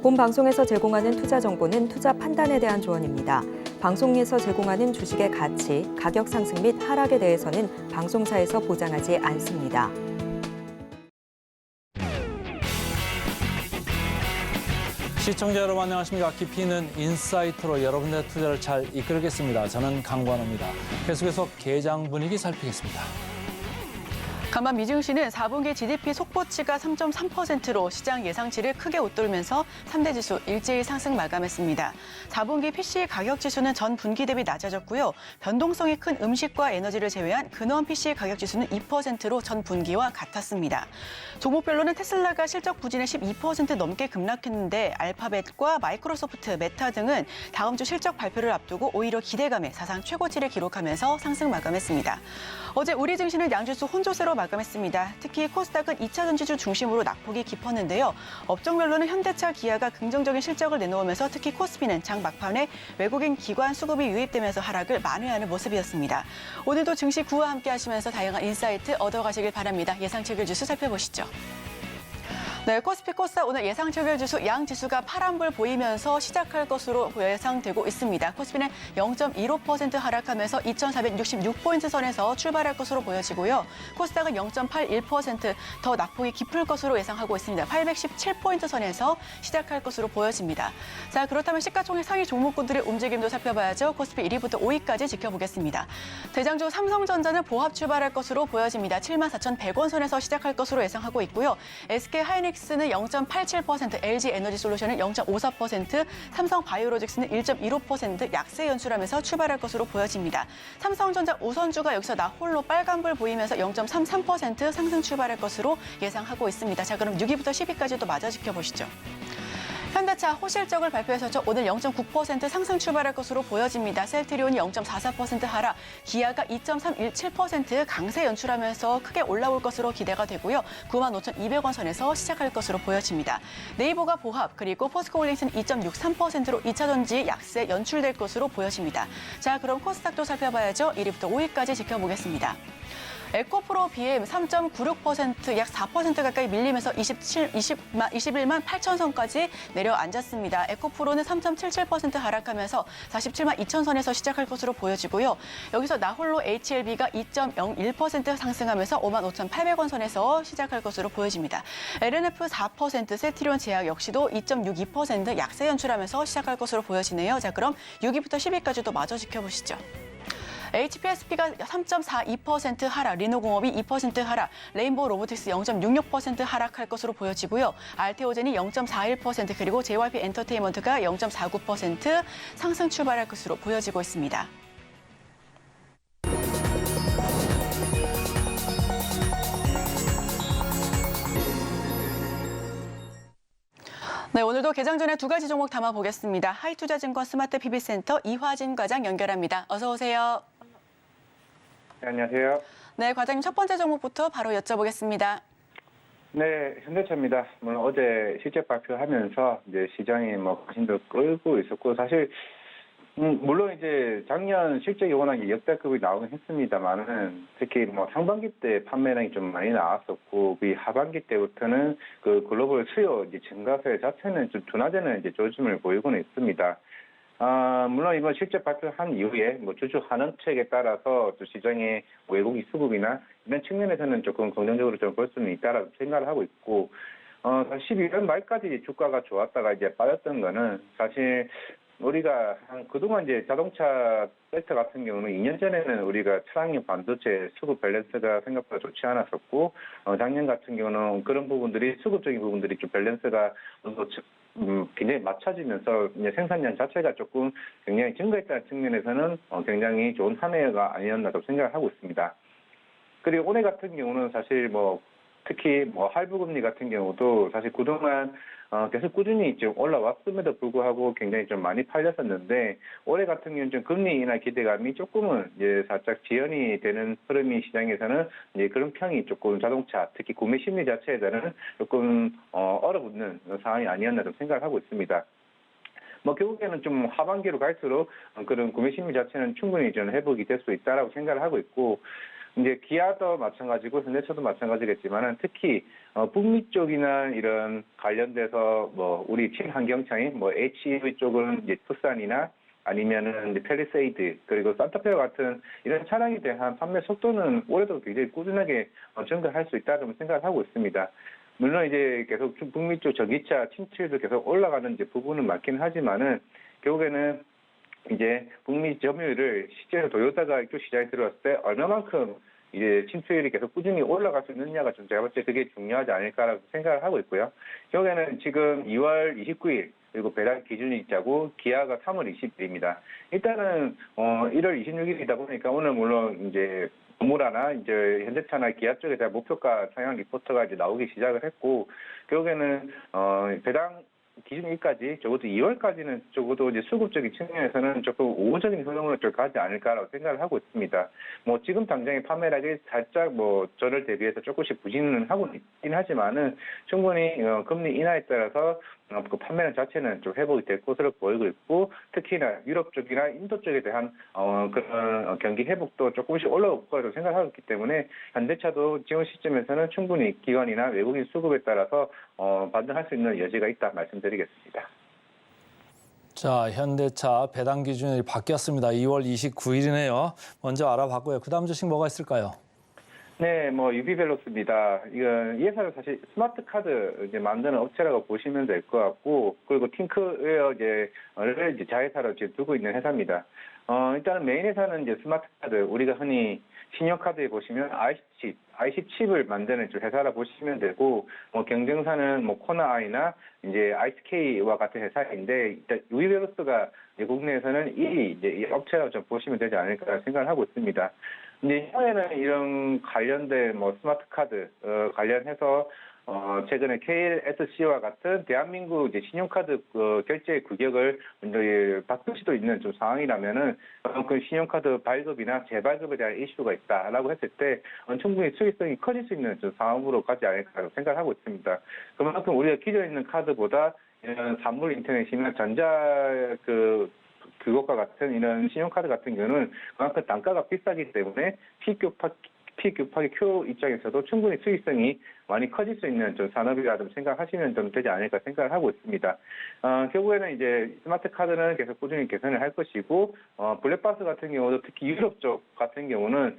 본 방송에서 제공하는 투자 정보는 투자 판단에 대한 조언입니다. 방송에서 제공하는 주식의 가치, 가격 상승 및 하락에 대해서는 방송사에서 보장하지 않습니다. 시청자 여러분 안녕하십니까. 깊이 있는 인사이트로 여러분의 투자를 잘 이끌겠습니다. 저는 강관호입니다. 계속해서 개장 분위기 살피겠습니다. 간밤 미증시는 4분기 GDP 속보치가 3.3%로 시장 예상치를 크게 웃돌면서 3대 지수 일제히 상승 마감했습니다. 4분기 PC 가격 지수는 전 분기 대비 낮아졌고요. 변동성이 큰 음식과 에너지를 제외한 근원 PC 가격 지수는 2%로 전 분기와 같았습니다. 종목별로는 테슬라가 실적 부진에 12% 넘게 급락했는데 알파벳과 마이크로소프트, 메타 등은 다음 주 실적 발표를 앞두고 오히려 기대감에 사상 최고치를 기록하면서 상승 마감했습니다. 어제 우리 증시는 양지수 혼조세로 마감했습니다. 특히 코스닥은 2차 전지주 중심으로 낙폭이 깊었는데요. 업종별로는 현대차, 기아가 긍정적인 실적을 내놓으면서 특히 코스피는 장 막판에 외국인 기관 수급이 유입되면서 하락을 만회하는 모습이었습니다. 오늘도 증시 구와 함께 하시면서 다양한 인사이트 얻어가시길 바랍니다. 예상 체결 지수 살펴보시죠. 네, 코스피 코스닥 오늘 예상 체결 지수 양 지수가 파란불 보이면서 시작할 것으로 예상되고 있습니다. 코스피는 0.15% 하락하면서 2,466포인트 선에서 출발할 것으로 보여지고요. 코스닥은 0.81% 더 낙폭이 깊을 것으로 예상하고 있습니다. 817포인트 선에서 시작할 것으로 보여집니다. 자, 그렇다면 시가총액 상위 종목군들의 움직임도 살펴봐야죠. 코스피 1위부터 5위까지 지켜보겠습니다. 대장주 삼성전자는 보합 출발할 것으로 보여집니다. 74,100원 선에서 시작할 것으로 예상하고 있고요. SK하이닉스는 0.87%, LG에너지솔루션은 0.54%, 삼성바이오로직스는 1.15% 약세 연출하면서 출발할 것으로 보여집니다. 삼성전자 우선주가 여기서 나 홀로 빨간불 보이면서 0.33% 상승 출발할 것으로 예상하고 있습니다. 자, 그럼 6위부터 10위까지도 마저 지켜보시죠. 현대차 호실적을 발표해서 오늘 0.9% 상승 출발할 것으로 보여집니다. 셀트리온이 0.44% 하락, 기아가 2.317% 강세 연출하면서 크게 올라올 것으로 기대가 되고요. 95,200원 선에서 시작할 것으로 보여집니다. 네이버가 보합, 그리고 포스코홀딩스는 2.63%로 2차 전지 약세 연출될 것으로 보여집니다. 자, 그럼 코스닥도 살펴봐야죠. 1위부터 5위까지 지켜보겠습니다. 에코프로 BM 3.96%, 약 4% 가까이 밀리면서 21만 8천 선까지 내려앉았습니다. 에코프로는 3.77% 하락하면서 47만 2천 선에서 시작할 것으로 보여지고요. 여기서 나홀로 HLB가 2.01% 상승하면서 5만 5,800원 선에서 시작할 것으로 보여집니다. LNF 4%, 셀트리온 제약 역시도 2.62% 약세 연출하면서 시작할 것으로 보여지네요. 자, 그럼 6위부터 10위까지도 마저 지켜보시죠. HPSP가 3.42% 하락, 리노공업이 2% 하락, 레인보우 로보틱스 0.66% 하락할 것으로 보여지고요. 알테오젠이 0.41%, 그리고 JYP 엔터테인먼트가 0.49% 상승 출발할 것으로 보여지고 있습니다. 네, 오늘도 개장 전에 두 가지 종목 담아보겠습니다. 하이투자증권 스마트 PB센터 이화진 과장 연결합니다. 어서 오세요. 네, 안녕하세요. 네, 과장님 첫 번째 종목부터 바로 여쭤보겠습니다. 네, 현대차입니다. 물론 어제 실적 발표하면서 이제 시장이 관심도 끌고 있었고, 사실 물론 이제 작년 실적이 워낙 역대급이 나오긴 했습니다만은 특히 상반기 때 판매량이 좀 많이 나왔었고, 그 하반기 때부터는 그 글로벌 수요 이제 증가세 자체는 좀 둔화되는 이제 조짐을 보이고는 있습니다. 물론 이번 실적 발표한 이후에 주주 환원책에 따라서 또 시장의 외국인 수급이나 이런 측면에서는 조금 긍정적으로 좀 볼 수는 있다라고 생각을 하고 있고, 12월 말까지 주가가 좋았다가 이제 빠졌던 거는 사실 우리가 그동안 이제 자동차 섹터 같은 경우는 2년 전에는 우리가 차량용 반도체 수급 밸런스가 생각보다 좋지 않았었고, 작년 같은 경우는 그런 부분들이 수급적인 부분들이 좀 밸런스가 굉장히 맞춰지면서 이제 생산량 자체가 조금 굉장히 증가했다는 측면에서는 굉장히 좋은 한 해가 아니었나도 생각을 하고 있습니다. 그리고 올해 같은 경우는 사실 특히 할부금리 같은 경우도 사실 그동안 계속 꾸준히 좀 올라왔음에도 불구하고 굉장히 좀 많이 팔렸었는데, 올해 같은 경우는 좀 금리 인하 기대감이 조금은 이제 살짝 지연이 되는 흐름이 시장에서는 이제 그런 평이 조금 자동차 특히 구매 심리 자체에 대한 조금 얼어붙는 상황이 아니었나 좀 생각을 하고 있습니다. 결국에는 좀 하반기로 갈수록 그런 구매 심리 자체는 충분히 좀 회복이 될 수 있다라고 생각을 하고 있고, 이제 기아도 마찬가지고 현대차도 마찬가지겠지만은 특히 북미 쪽이나 이런 관련돼서 뭐 우리 친환경차인 뭐 HEV 쪽은 이제 투싼이나 아니면은 이제 펠리세이드 그리고 산타페 같은 이런 차량에 대한 판매 속도는 올해도 굉장히 꾸준하게 증가할 수 있다고 생각을 하고 있습니다. 물론 이제 계속 북미 쪽 전기차 침투율도 계속 올라가는 이제 부분은 맞긴 하지만은 결국에는 이제 북미 점유율을 실제로 도요타가 이쪽 시장에 들어왔을 때 얼마만큼 이제 침투율이 계속 꾸준히 올라갈 수 있느냐가 좀 제가 볼 때 그게 중요하지 않을까라고 생각을 하고 있고요. 결국에는 지금 2월 29일 그리고 배당 기준일자고 기아가 3월 20일입니다. 일단은 1월 26일이다 보니까 오늘 물론 이제 노무라나 이제 현대차나 기아 쪽에 대한 목표가 상향 리포트가 이제 나오기 시작을 했고 결국에는 배당 기준일까지 적어도 2월까지는 적어도 이제 수급적인 측면에서는 조금 우호적인 흐름을 좀 가지 않을까라고 생각을 하고 있습니다. 뭐 지금 당장의 판매량이 살짝 뭐 전월 대비해서 조금씩 부진은 하고 있긴 하지만은 충분히 금리 인하에 따라서 그 판매량 자체는 좀 회복이 될 것으로 보이고 있고 특히나 유럽 쪽이나 인도 쪽에 대한 그런 경기 회복도 조금씩 올라올 거라고 생각하고 있기 때문에 현대차도 지금 시점에서는 충분히 기관이나 외국인 수급에 따라서 반등할 수 있는 여지가 있다 말씀드리겠습니다. 자, 현대차 배당 기준이 바뀌었습니다. 2월 29일이네요. 먼저 알아봤고요. 그 다음 소식 뭐가 있을까요? 네, 뭐 유비벨록스입니다. 이건 이 회사는 사실 스마트 카드 이제 만드는 업체라고 보시면 될 것 같고, 그리고 팅크웨어 이제 자회사로 지금 두고 있는 회사입니다. 일단은 메인 회사는 이제 스마트 카드, 우리가 흔히 신용카드에 보시면 IC 칩을 만드는 회사라 보시면 되고, 뭐 경쟁사는 뭐 코나아이나 이제 ISK와 같은 회사인데, 일단 유비벨록스가 국내에서는 1위 이제 이 업체라고 좀 보시면 되지 않을까 생각을 하고 있습니다. 이제 향후에는 이런 관련된 뭐 스마트 카드 관련해서 최근에 KLSC와 같은 대한민국 이제 신용카드 결제 규격을 이제 바꿀 수도 있는 좀 상황이라면은 그 신용카드 발급이나 재발급에 대한 이슈가 있다라고 했을 때 충분히 수익성이 커질 수 있는 좀 상황으로 가지 않을까 생각을 하고 있습니다. 그만큼 우리가 기존에 있는 카드보다 이런 산물 인터넷이나 전자 그것과 같은 이런 신용카드 같은 경우는 그만큼 단가가 비싸기 때문에 피급하게 Q 입장에서도 충분히 수익성이 많이 커질 수 있는 좀 산업이라 좀 생각하시면 좀 되지 않을까 생각을 하고 있습니다. 결국에는 이제 스마트 카드는 계속 꾸준히 개선을 할 것이고, 블랙박스 같은 경우도 특히 유럽 쪽 같은 경우는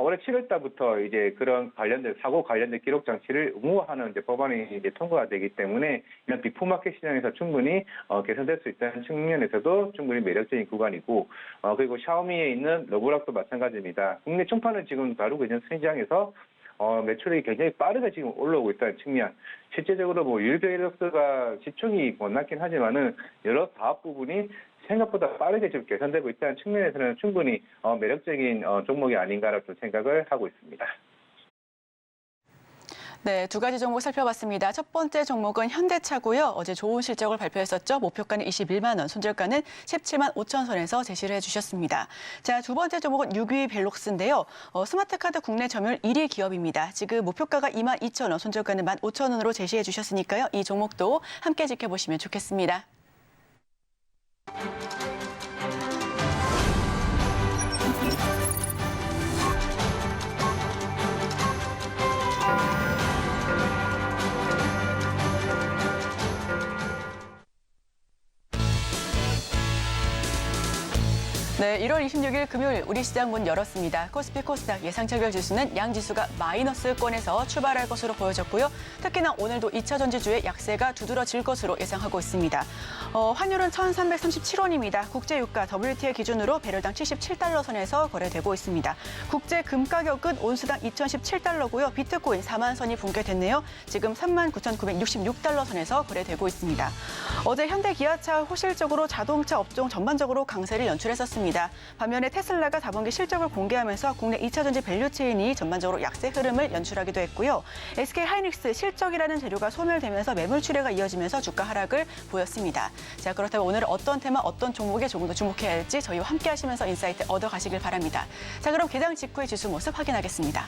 올해 7월 달부터 이제 그런 관련된 사고 관련된 기록 장치를 의무화하는 이제 법안이 이제 통과가 되기 때문에 이런 빅포마켓 시장에서 충분히 개선될 수 있다는 측면에서도 충분히 매력적인 구간이고, 그리고 샤오미에 있는 러브락도 마찬가지입니다. 국내 총판을 지금 다루고 있는 시장에서 매출이 굉장히 빠르게 지금 올라오고 있다는 측면. 실제적으로 뭐 유비벨록스가 시총이 못 났긴 하지만은 여러 사업 부분이 생각보다 빠르게 지금 개선되고 있다는 측면에서는 충분히 매력적인 종목이 아닌가라고 생각을 하고 있습니다. 네, 두 가지 종목 살펴봤습니다. 첫 번째 종목은 현대차고요. 어제 좋은 실적을 발표했었죠. 목표가는 21만 원, 손절가는 17만 5천 선에서 제시를 해주셨습니다. 자, 두 번째 종목은 유비벨록스인데요. 스마트 카드 국내 점유율 1위 기업입니다. 지금 목표가가 2만 2천 원, 손절가는 1만 5천 원으로 제시해 주셨으니까요. 이 종목도 함께 지켜보시면 좋겠습니다. 네, 1월 26일 금요일 우리 시장 문 열었습니다. 코스피 코스닥 예상차별 지수는 양지수가 마이너스권에서 출발할 것으로 보여졌고요. 특히나 오늘도 2차 전지주의 약세가 두드러질 것으로 예상하고 있습니다. 환율은 1,337원입니다. 국제유가 WTI 기준으로 배럴당 77달러 선에서 거래되고 있습니다. 국제 금 가격은 온수당 2,017달러고요. 비트코인 4만 선이 붕괴됐네요. 지금 39,966달러 선에서 거래되고 있습니다. 어제 현대 기아차 호실적으로 자동차 업종 전반적으로 강세를 연출했었습니다. 반면에 테슬라가 4분기 실적을 공개하면서 국내 2차 전지 밸류체인이 전반적으로 약세 흐름을 연출하기도 했고요. SK 하이닉스 실적이라는 재료가 소멸되면서 매물 출회가 이어지면서 주가 하락을 보였습니다. 자, 그렇다면 오늘 어떤 테마, 어떤 종목에 조금 더 주목해야 할지 저희와 함께 하시면서 인사이트 얻어가시길 바랍니다. 자, 그럼 개장 직후의 지수 모습 확인하겠습니다.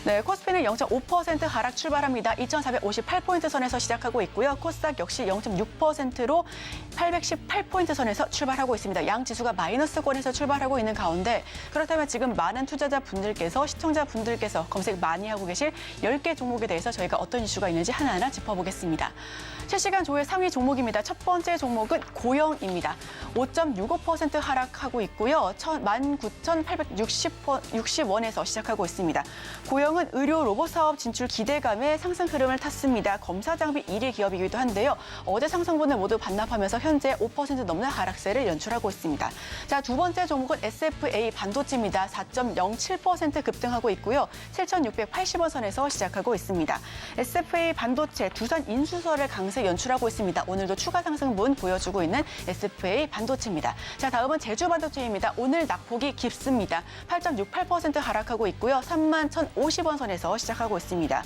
네, 코스피는 0.5% 하락 출발합니다. 2,458포인트 선에서 시작하고 있고요. 코스닥 역시 0.6%로 818포인트 선에서 출발하고 있습니다. 양 지수가 마이너스권에서 출발하고 있는 가운데 그렇다면 지금 많은 투자자분들께서 시청자분들께서 검색 많이 하고 계실 10개 종목에 대해서 저희가 어떤 이슈가 있는지 하나하나 짚어보겠습니다. 실시간 조회 상위 종목입니다. 첫 번째 종목은 고영입니다. 5.65% 하락하고 있고요. 19,860원에서 시작하고 있습니다. 고영은 의료 로봇 사업 진출 기대감에 상승 흐름을 탔습니다. 검사 장비 1위 기업이기도 한데요. 어제 상승분을 모두 반납하면서 현재 5% 넘는 하락세를 연출하고 있습니다. 자, 두 번째 종목은 SFA 반도체입니다. 4.07% 급등하고 있고요. 7,680원 선에서 시작하고 있습니다. SFA 반도체 두산 인수설을 강세 연출하고 있습니다. 오늘도 추가 상승분 보여주고 있는 SFA 반도체입니다. 자, 다음은 제주 반도체입니다. 오늘 낙폭이 깊습니다. 8.68% 하락하고 있고요. 31,050원 선에서 시작하고 있습니다.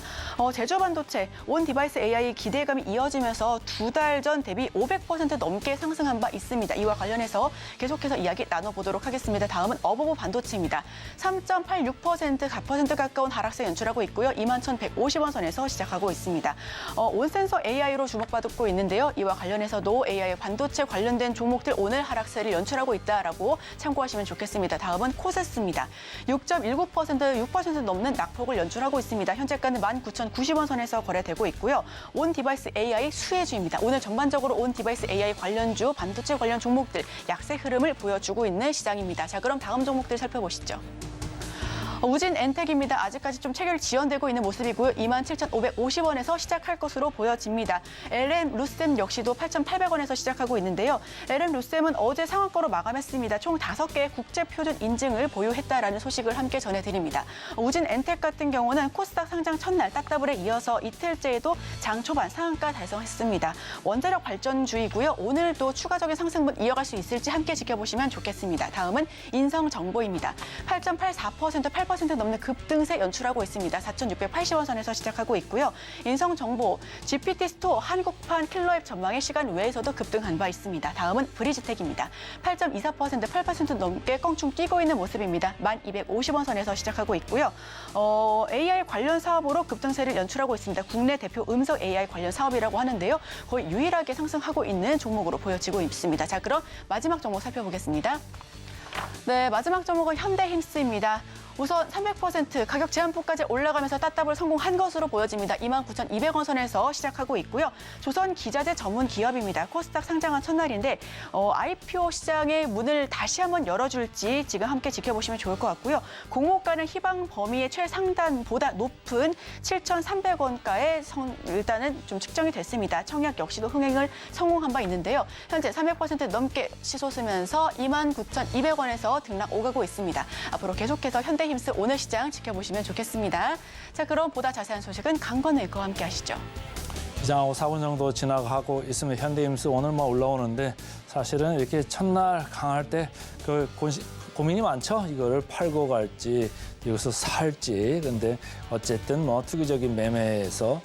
제주 반도체 온 디바이스 AI 기대감이 이어지면서 두 달 전 대비 500% 넘게 상승한 바 있습니다. 이와 관련해서 계속해서 이야기 나눠보도록 하겠습니다. 다음은 어버브 반도체입니다. 3.86% 가까운 하락세 연출하고 있고요. 21,150원 선에서 시작하고 있습니다. 온센서 AI로 주목받고 있는데요. 이와 관련해서도 AI 반도체 관련된 종목들 오늘 하락세를 연출하고 있다라고 참고하시면 좋겠습니다. 다음은 코세스입니다. 6.19%, 6% 넘는 낙폭을 연출하고 있습니다. 현재가는 19,090원 선에서 거래되고 있고요. 온 디바이스 AI 수혜주입니다. 오늘 전반적으로 온 디바이스 AI 관련주, 반도체 관련 종목들 약세 흐름을 보여주고 있는 시장입니다. 자, 그럼 다음 종목들 살펴보시죠. 우진 엔텍입니다. 아직까지 좀 체결 지연되고 있는 모습이고요. 27,550원에서 시작할 것으로 보여집니다. LM 루셈 역시도 8,800원에서 시작하고 있는데요. LM 루셈은 어제 상한가로 마감했습니다. 총 5개의 국제표준 인증을 보유했다라는 소식을 함께 전해드립니다. 우진 엔텍 같은 경우는 코스닥 상장 첫날 따따블에 이어서 이틀째에도 장 초반 상한가 달성했습니다. 원자력 발전주이고요. 오늘도 추가적인 상승분 이어갈 수 있을지 함께 지켜보시면 좋겠습니다. 다음은 인성정보입니다. 8.84%, 8% 넘는 급등세 연출하고 있습니다. 4,680원 선에서 시작하고 있고요. 인성정보, GPT 스토어, 한국판 킬러앱 전망의 시간 외에서도 급등한 바 있습니다. 다음은 브리즈텍입니다. 8.24%, 8% 넘게 껑충 뛰고 있는 모습입니다. 1,250원 선에서 시작하고 있고요. AI 관련 사업으로 급등세를 연출하고 있습니다. 국내 대표 음성 AI 관련 사업이라고 하는데요. 거의 유일하게 상승하고 있는 종목으로 보여지고 있습니다. 자, 그럼 마지막 종목 살펴보겠습니다. 네, 마지막 종목은 현대힘스입니다. 우선 300% 가격 제한폭까지 올라가면서 따따블 성공한 것으로 보여집니다. 29,200원 선에서 시작하고 있고요. 조선 기자재 전문 기업입니다. 코스닥 상장한 첫날인데 IPO 시장의 문을 다시 한번 열어줄지 지금 함께 지켜보시면 좋을 것 같고요. 공모가는 희망 범위의 최상단보다 높은 7,300원가에 일단은 좀 측정이 됐습니다. 청약 역시도 흥행을 성공한 바 있는데요. 현재 300% 넘게 치솟으면서 29,200원에서 등락 오가고 있습니다. 앞으로 계속해서 현대힘스 오늘 시장 지켜보시면 좋겠습니다. 자, 그럼 보다 자세한 소식은 강건우 앵커와 함께 하시죠. 시장하고 4분 정도 지나가고 있으면 현대힘스 오늘 올라오는데 사실은 이렇게 첫날 강할 때 그 고민이 많죠. 이거를 팔고 갈지 여기서 살지. 근데 어쨌든 투기적인 매매에서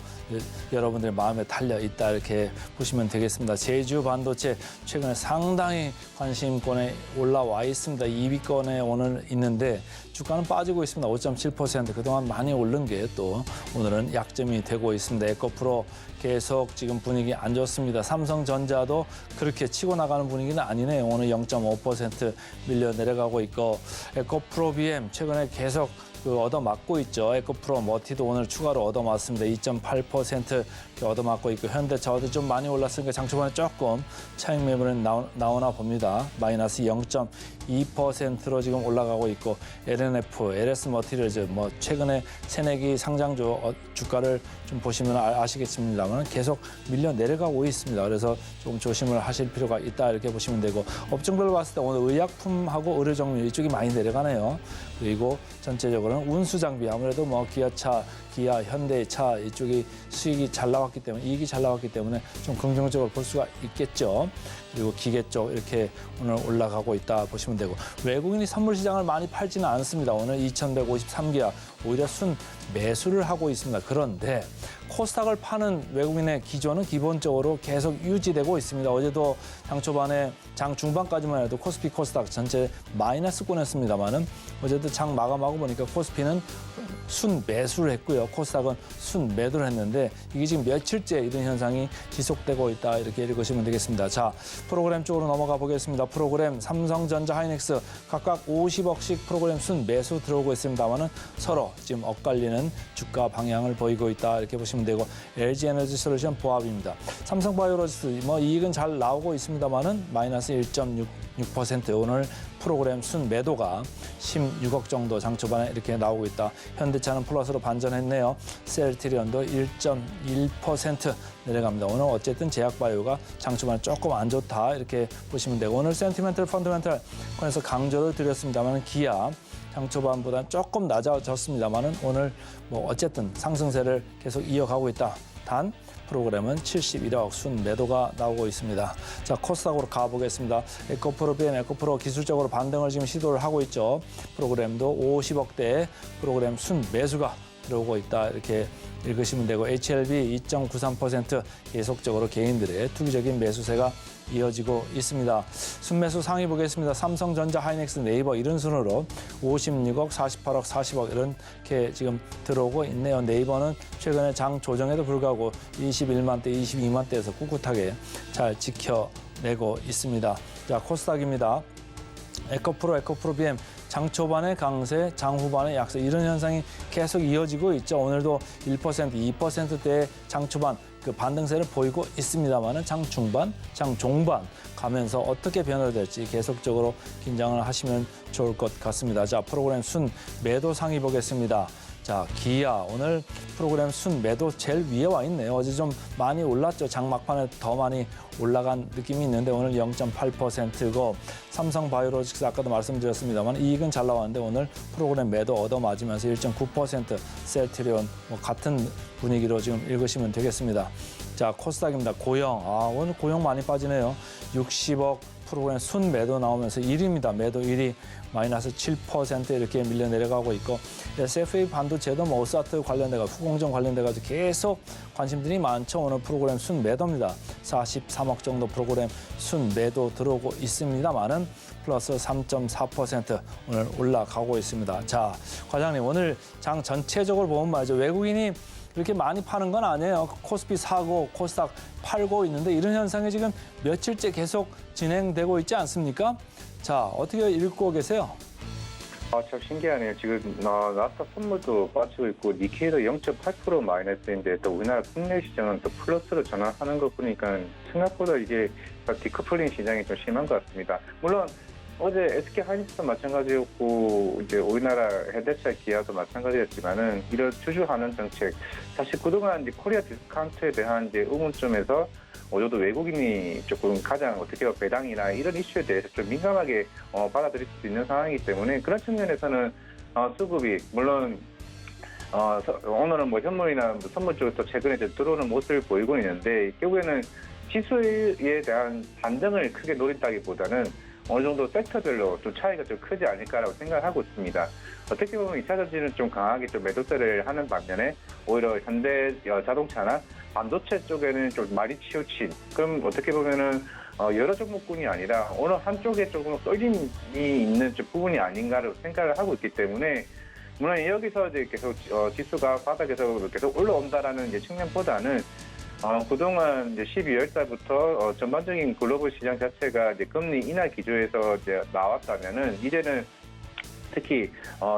여러분들의 마음에 달려 있다 이렇게 보시면 되겠습니다. 제주 반도체 최근에 상당히 관심권에 올라와 있습니다. 2위권에 오늘 있는데 주가는 빠지고 있습니다. 5.7%. 그동안 많이 오른 게 또 오늘은 약점이 되고 있습니다. 에코프로 계속 지금 분위기 안 좋습니다. 삼성전자도 그렇게 치고 나가는 분위기는 아니네요. 오늘 0.5% 밀려 내려가고 있고 에코프로 BM 최근에 계속 얻어맞고 있죠. 에코프로 머티도 오늘 추가로 얻어맞습니다. 2.8% 얻어맞고 있고 현대차 어제 좀 많이 올랐으니까 장초반에 조금 차익 매물은 나오나 봅니다. 마이너스 0.2%로 지금 올라가고 있고 LNF, LS 머티리얼즈 최근에 새내기 상장주 주가를 좀 보시면 아시겠습니다만 계속 밀려 내려가고 있습니다. 그래서 조금 조심을 하실 필요가 있다 이렇게 보시면 되고 업종별로 봤을 때 오늘 의약품하고 의료정밀 이쪽이 많이 내려가네요. 그리고 전체적으로는 운수장비 아무래도 기아차, 기아, 현대차 이쪽이 수익이 잘 나왔기 때문에 이익이 잘 나왔기 때문에 좀 긍정적으로 볼 수가 있겠죠. 그리고 기계 쪽 이렇게 오늘 올라가고 있다 보시면 되고 외국인이 선물 시장을 많이 팔지는 않습니다. 오늘 2,153기아 오히려 순 매수를 하고 있습니다. 그런데 코스닥을 파는 외국인의 기조는 기본적으로 계속 유지되고 있습니다. 어제도 장 초반에 장 중반까지만 해도 코스피 코스닥 전체 마이너스권이었습니다만은 어제도 장 마감하고 보니까 코스피는 순매수를 했고요. 코스닥은 순매도를 했는데 이게 지금 며칠째 이런 현상이 지속되고 있다 이렇게 읽으시면 되겠습니다. 자, 프로그램 쪽으로 넘어가 보겠습니다. 프로그램 삼성전자, 하이닉스 각각 50억씩 프로그램 순매수 들어오고 있습니다만은 서로 지금 엇갈리는 주가 방향을 보이고 있다 이렇게 보시면 되고 LG에너지솔루션 보합입니다. 삼성바이오로직스 뭐 이익은 잘 나오고 있습니다만은 마이너스 1.6% 오늘 프로그램 순매도가 16억 정도 장 초반에 이렇게 나오고 있다. 현대차는 플러스로 반전했네요. 셀트리온도 1.1% 내려갑니다. 오늘 어쨌든 제약바이오가 장 초반에 조금 안 좋다 이렇게 보시면 되고 오늘 센티멘털 펀더멘털 권에서 강조를 드렸습니다만 기아 장 초반보다는 조금 낮아졌습니다만은 오늘 뭐 어쨌든 상승세를 계속 이어가고 있다. 단 프로그램은 71억 순매도가 나오고 있습니다. 자, 코스닥으로 가보겠습니다. 에코프로, BM 에코프로 기술적으로 반등을 지금 시도를 하고 있죠. 프로그램도 50억대의 프로그램 순매수가 들어오고 있다. 이렇게 읽으시면 되고 HLB 2.93% 계속적으로 개인들의 투기적인 매수세가 이어지고 있습니다. 순매수 상위 보겠습니다. 삼성전자, 하이닉스, 네이버 이런 순으로 56억, 48억, 40억 이렇게 지금 들어오고 있네요. 네이버는 최근에 장 조정에도 불구하고 21만 대, 22만 대에서 꿋꿋하게 잘 지켜내고 있습니다. 자, 코스닥입니다. 에코프로, 에코프로 BM 장 초반의 강세, 장 후반의 약세 이런 현상이 계속 이어지고 있죠. 오늘도 1%, 2%대의 장 초반 그 반등세를 보이고 있습니다만은 장 중반, 장 종반 가면서 어떻게 변화될지 계속적으로 긴장을 하시면 좋을 것 같습니다. 자, 프로그램 순 매도 상위 보겠습니다. 자, 기아 오늘 프로그램 순 매도 제일 위에 와 있네요. 어제 좀 많이 올랐죠. 장 막판에 더 많이 올라간 느낌이 있는데 오늘 0.8%고 삼성바이오로직스 아까도 말씀드렸습니다만 이익은 잘 나왔는데 오늘 프로그램 매도 얻어맞으면서 1.9% 셀트리온 뭐 같은 분위기로 지금 읽으시면 되겠습니다. 자, 코스닥입니다. 고영. 오늘 고영 많이 빠지네요. 60억 프로그램 순 매도 나오면서 1위입니다. 매도 1위 마이너스 7% 이렇게 밀려 내려가고 있고 SFA 반도체도 뭐 오사트 관련돼가 후공정 관련돼가지고 계속 관심들이 많죠. 오늘 프로그램 순 매도입니다. 43억 정도 프로그램 순 매도 들어오고 있습니다만은 플러스 3.4% 오늘 올라가고 있습니다. 자, 과장님 오늘 장 전체적으로 보면 말이죠. 외국인이 이렇게 많이 파는 건 아니에요. 코스피 사고 코스닥 팔고 있는데 이런 현상이 지금 며칠째 계속 진행되고 있지 않습니까? 자, 어떻게 읽고 계세요? 참 신기하네요. 지금 나스닥 선물도 빠지고 있고 니케이도 0.8% 마이너스인데 또 우리나라 국내 시장은 또 플러스로 전환하는 거 보니까 생각보다 이게 디커플링 시장이 좀 심한 것 같습니다. 물론 어제 SK 하이닉스도 마찬가지였고 이제 우리나라 현대차, 기아도 마찬가지였지만은 이런 주주하는 정책 사실 그동안 이제 코리아 디스카운트에 대한 이제 의문점에서 저도 외국인이 조금 가장 어떻게 보면 배당이나 이런 이슈에 대해서 좀 민감하게 받아들일 수 있는 상황이기 때문에 그런 측면에서는 수급이 물론 오늘은 뭐 현물이나 뭐 선물 쪽에서 최근에 좀 들어오는 모습을 보이고 있는데 결국에는 지수에 대한 반등을 크게 노린다기보다는 어느 정도 섹터별로 좀 차이가 좀 크지 않을까라고 생각을 하고 있습니다. 어떻게 보면 2차 전지는 좀 강하게 좀 매도세를 하는 반면에 오히려 현대 자동차나 반도체 쪽에는 좀 많이 치우친 그럼 어떻게 보면은 여러 종목군이 아니라 어느 한쪽에 조금 쏠림이 있는 좀 부분이 아닌가를 생각을 하고 있기 때문에 물론 여기서 이제 계속 지수가 바닥에서 계속 올라온다라는 이제 측면보다는 그동안 이제 12월 달부터 전반적인 글로벌 시장 자체가 이제 금리 인하 기조에서 이제 나왔다면은 이제는 특히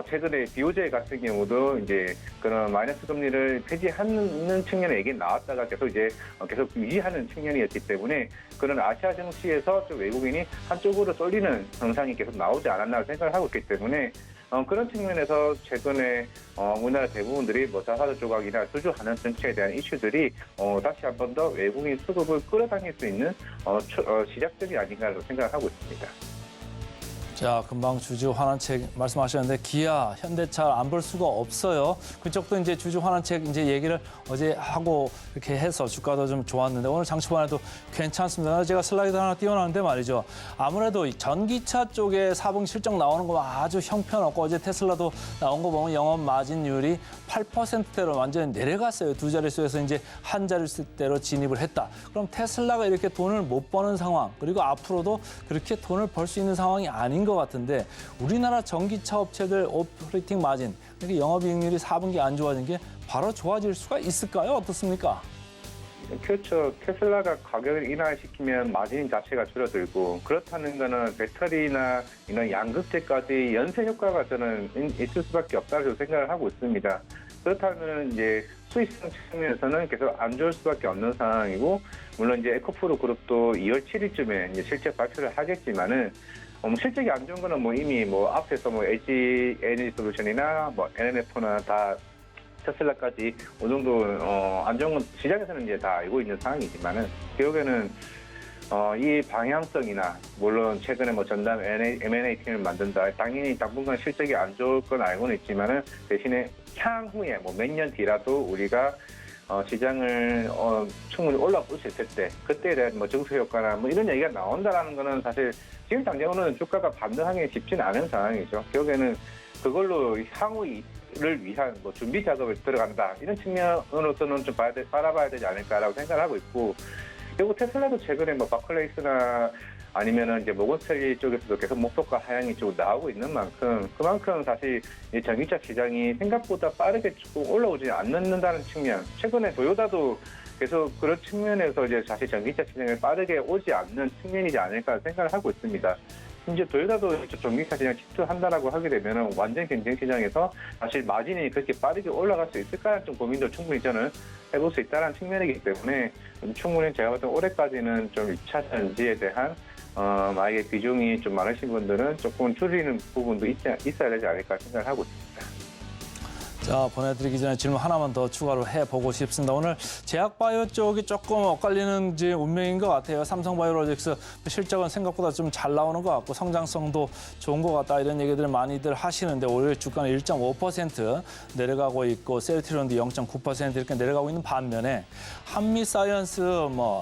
최근에 BOJ 같은 경우도 이제 그런 마이너스 금리를 폐지하는 측면에 얘기 나왔다가 계속 유지하는 측면이었기 때문에 그런 아시아 증시에서 좀 외국인이 한쪽으로 쏠리는 현상이 계속 나오지 않았나 생각을 하고 있기 때문에 그런 측면에서 최근에 우리나라 대부분들이 뭐 자사주 조각이나 수주하는 정책에 대한 이슈들이 다시 한 번 더 외국인 수급을 끌어당길 수 있는 시작점이 아닌가라고 생각을 하고 있습니다. 자, 금방 주주 환원책 말씀하셨는데 기아, 현대차 안 볼 수가 없어요. 그쪽도 이제 주주 환원책 이제 얘기를 어제 하고 이렇게 해서 주가도 좀 좋았는데 오늘 장 초반에도 괜찮습니다. 제가 슬라이드 하나 띄워놨는데 말이죠. 아무래도 이 전기차 쪽에 4분기 실적 나오는 거 아주 형편없고 어제 테슬라도 나온 거 보면 영업 마진율이 8%대로 완전히 내려갔어요. 두 자릿수에서 이제 한 자릿수대로 진입을 했다. 그럼 테슬라가 이렇게 돈을 못 버는 상황 그리고 앞으로도 그렇게 돈을 벌 수 있는 상황이 아닌 것 같은데 우리나라 전기차 업체들 오퍼레이팅 마진, 그러니까 영업이익률이 4분기 안 좋아진 게 바로 좋아질 수가 있을까요? 어떻습니까? 그렇죠. 테슬라가 가격을 인하시키면 마진 자체가 줄어들고 그렇다는 거는 배터리나 이런 양극재까지 연쇄 효과가 저는 있을 수밖에 없다고 생각을 하고 있습니다. 그렇다면 이제 수익성 측면에서는 계속 안 좋을 수밖에 없는 상황이고 물론 이제 에코프로 그룹도 2월 7일쯤에 이제 실제 발표를 하겠지만은 실적이 안 좋은 거는 뭐 이미 뭐 앞에서 뭐 LG 에너지 솔루션이나 뭐 NMF나 다 테슬라까지 어느 정도 안 좋은 건 시장에서는 이제 다 알고 있는 상황이지만은 결국에는 이 방향성이나 물론 최근에 뭐 전담 M&A 팀을 만든다. 당연히 당분간 실적이 안 좋을 건 알고는 있지만은 대신에 향후에 뭐 몇 년 뒤라도 우리가 시장을 충분히 올라올 수 있을 때 그때에 대한 뭐 증수 효과나 뭐 이런 얘기가 나온다라는 거는 사실 지금 당장으로는 주가가 반등하기 쉽지는 않은 상황이죠. 결국에는 그걸로 향후를 위한 뭐 준비 작업을 들어간다 이런 측면으로서는 좀 바라봐야 되지 않을까라고 생각을 하고 있고 그리고 테슬라도 최근에 뭐 바클레이스나 아니면은 이제 모건스탠리 쪽에서도 계속 목표가 하향이 좀 나오고 있는 만큼 그만큼 사실 이 전기차 시장이 생각보다 빠르게 조금 올라오지 않는다는 측면. 최근에 도요타도 계속 그런 측면에서 이제 사실 전기차 시장에 빠르게 오지 않는 측면이지 않을까 생각을 하고 있습니다. 심지어 도요타도 전기차 시장 침투한다라고 하게 되면은 완전 경쟁 시장에서 사실 마진이 그렇게 빠르게 올라갈 수 있을까라는 좀 고민도 충분히 저는 해볼 수 있다는 측면이기 때문에 충분히 제가 봤을 때 올해까지는 좀 2차 전지에 대한 만약에 비중이 좀 많으신 분들은 조금 줄이는 부분도 있어야 되지 않을까 생각을 하고 있습니다. 자, 보내드리기 전에 질문 하나만 더 추가로 해보고 싶습니다. 오늘 제약바이오 쪽이 조금 엇갈리는 운명인 것 같아요. 삼성바이오로직스 실적은 생각보다 좀 잘 나오는 것 같고 성장성도 좋은 것 같다 이런 얘기들을 많이들 하시는데 오늘 주가는 1.5% 내려가고 있고 셀트리온도 0.9% 이렇게 내려가고 있는 반면에 한미사이언스,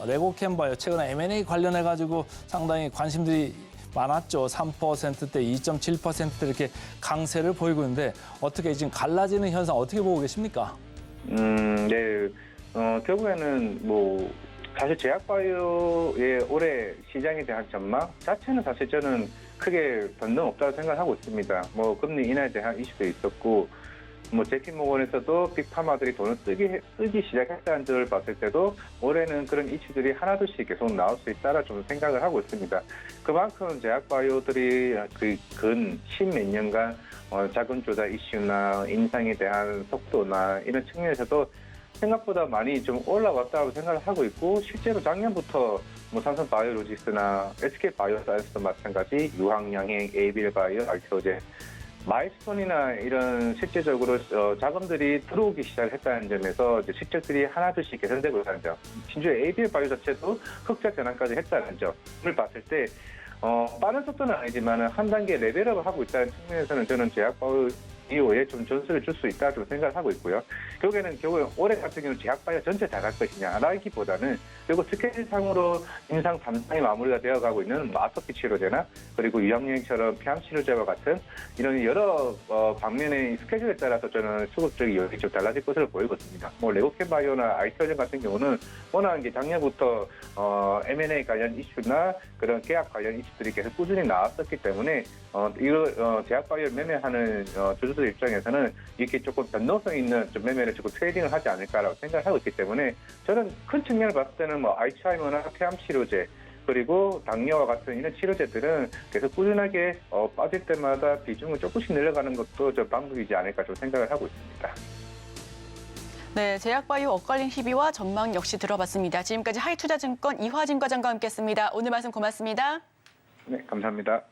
레고캠바이오 최근에 M&A 관련해가지고 상당히 관심들이 많았죠. 3%대, 2.7% 이렇게 강세를 보이고 있는데 어떻게 지금 갈라지는 현상 어떻게 보고 계십니까? 네. 결국에는 뭐 사실 제약바이오의 올해 시장에 대한 전망 자체는 사실 저는 크게 변동 없다고 생각하고 있습니다. 뭐 금리 인하에 대한 이슈도 있었고 뭐 JP모건에서도 빅파마들이 돈을 쓰기 시작했다는 점을 봤을 때도 올해는 그런 이슈들이 하나둘씩 계속 나올 수 있다라 좀 생각을 하고 있습니다. 그만큼 제약바이오들이 근 10몇 년간 자금 조달 이슈나 인상에 대한 속도나 이런 측면에서도 생각보다 많이 좀 올라왔다고 생각을 하고 있고 실제로 작년부터 뭐 삼성바이오로직스나 SK바이오사이언스도 마찬가지 유황양행, 에이빌바이오, 알테오제 마일스톤이나 이런 실제적으로 자금들이 들어오기 시작했다는 점에서 이제 실적들이 하나둘씩 개선되고 있다는 점. 심지어 ABL 바이오 자체도 흑자 전환까지 했다는 점을 봤을 때 빠른 속도는 아니지만 한 단계 레벨업을 하고 있다는 측면에서는 저는 제약바이오 이후에 좀 전수를 줄 수 있다 좀 생각을 하고 있고요. 결국에는 올해 같은 경우는 제약바이오 전체 다 갈 것이냐라기보다는 그리고 스케줄상으로 임상 3상이 마무리가 되어가고 있는 아토피 치료제나 그리고 유황여행처럼 폐암 치료제와 같은 이런 여러 방면의 스케줄에 따라서 저는 수급적인 여력이 좀 달라질 것으로 보이고 있습니다. 뭐 레고캠바이오나 아이티오젠 같은 경우는 워낙 이제 작년부터 M&A 관련 이슈나 그런 계약 관련 이슈들이 계속 꾸준히 나왔었기 때문에 이거 제약바이오를 매매하는 주주들 입장에서는 이렇게 조금 변동성 있는 좀 매매를 조금 트레이딩을 하지 않을까라고 생각을 하고 있기 때문에 저는 큰 측면을 봤을 때는 뭐 알츠하이머나 폐암 치료제 그리고 당뇨와 같은 이런 치료제들은 계속 꾸준하게 빠질 때마다 비중을 조금씩 늘려가는 것도 좀 방법이지 않을까 좀 생각을 하고 있습니다. 네, 제약바이오 엇갈린 희비와 전망 역시 들어봤습니다. 지금까지 하이투자증권 이화진 과장과 함께했습니다. 오늘 말씀 고맙습니다. 네, 감사합니다.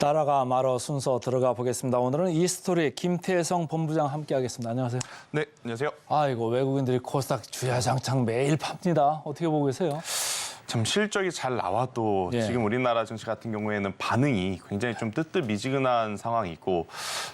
따라가 말어 순서 들어가 보겠습니다. 오늘은 이스토리 김태성 본부장 함께하겠습니다. 안녕하세요. 네, 안녕하세요. 아이고 외국인들이 코스닥 주야장창 매일 팝니다. 어떻게 보고 계세요? 참 실적이 잘 나와도 예. 지금 우리나라 증시 같은 경우에는 반응이 굉장히 좀 뜨뜻미지근한 상황이고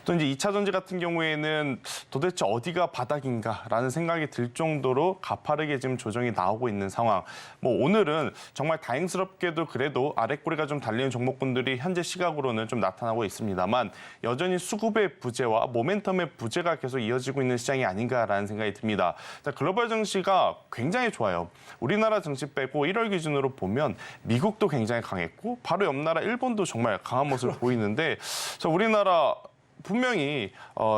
또 이제 2차 전지 같은 경우에는 도대체 어디가 바닥인가라는 생각이 들 정도로 가파르게 지금 조정이 나오고 있는 상황. 뭐 오늘은 정말 다행스럽게도 그래도 아랫꼬리가 좀 달리는 종목군들이 현재 시각으로는 좀 나타나고 있습니다만 여전히 수급의 부재와 모멘텀의 부재가 계속 이어지고 있는 시장이 아닌가라는 생각이 듭니다. 자, 글로벌 증시가 굉장히 좋아요. 우리나라 증시 빼고 1월 기준으로 보면 미국도 굉장히 강했고 바로 옆 나라 일본도 정말 강한 모습을 보이는데 우리나라 분명히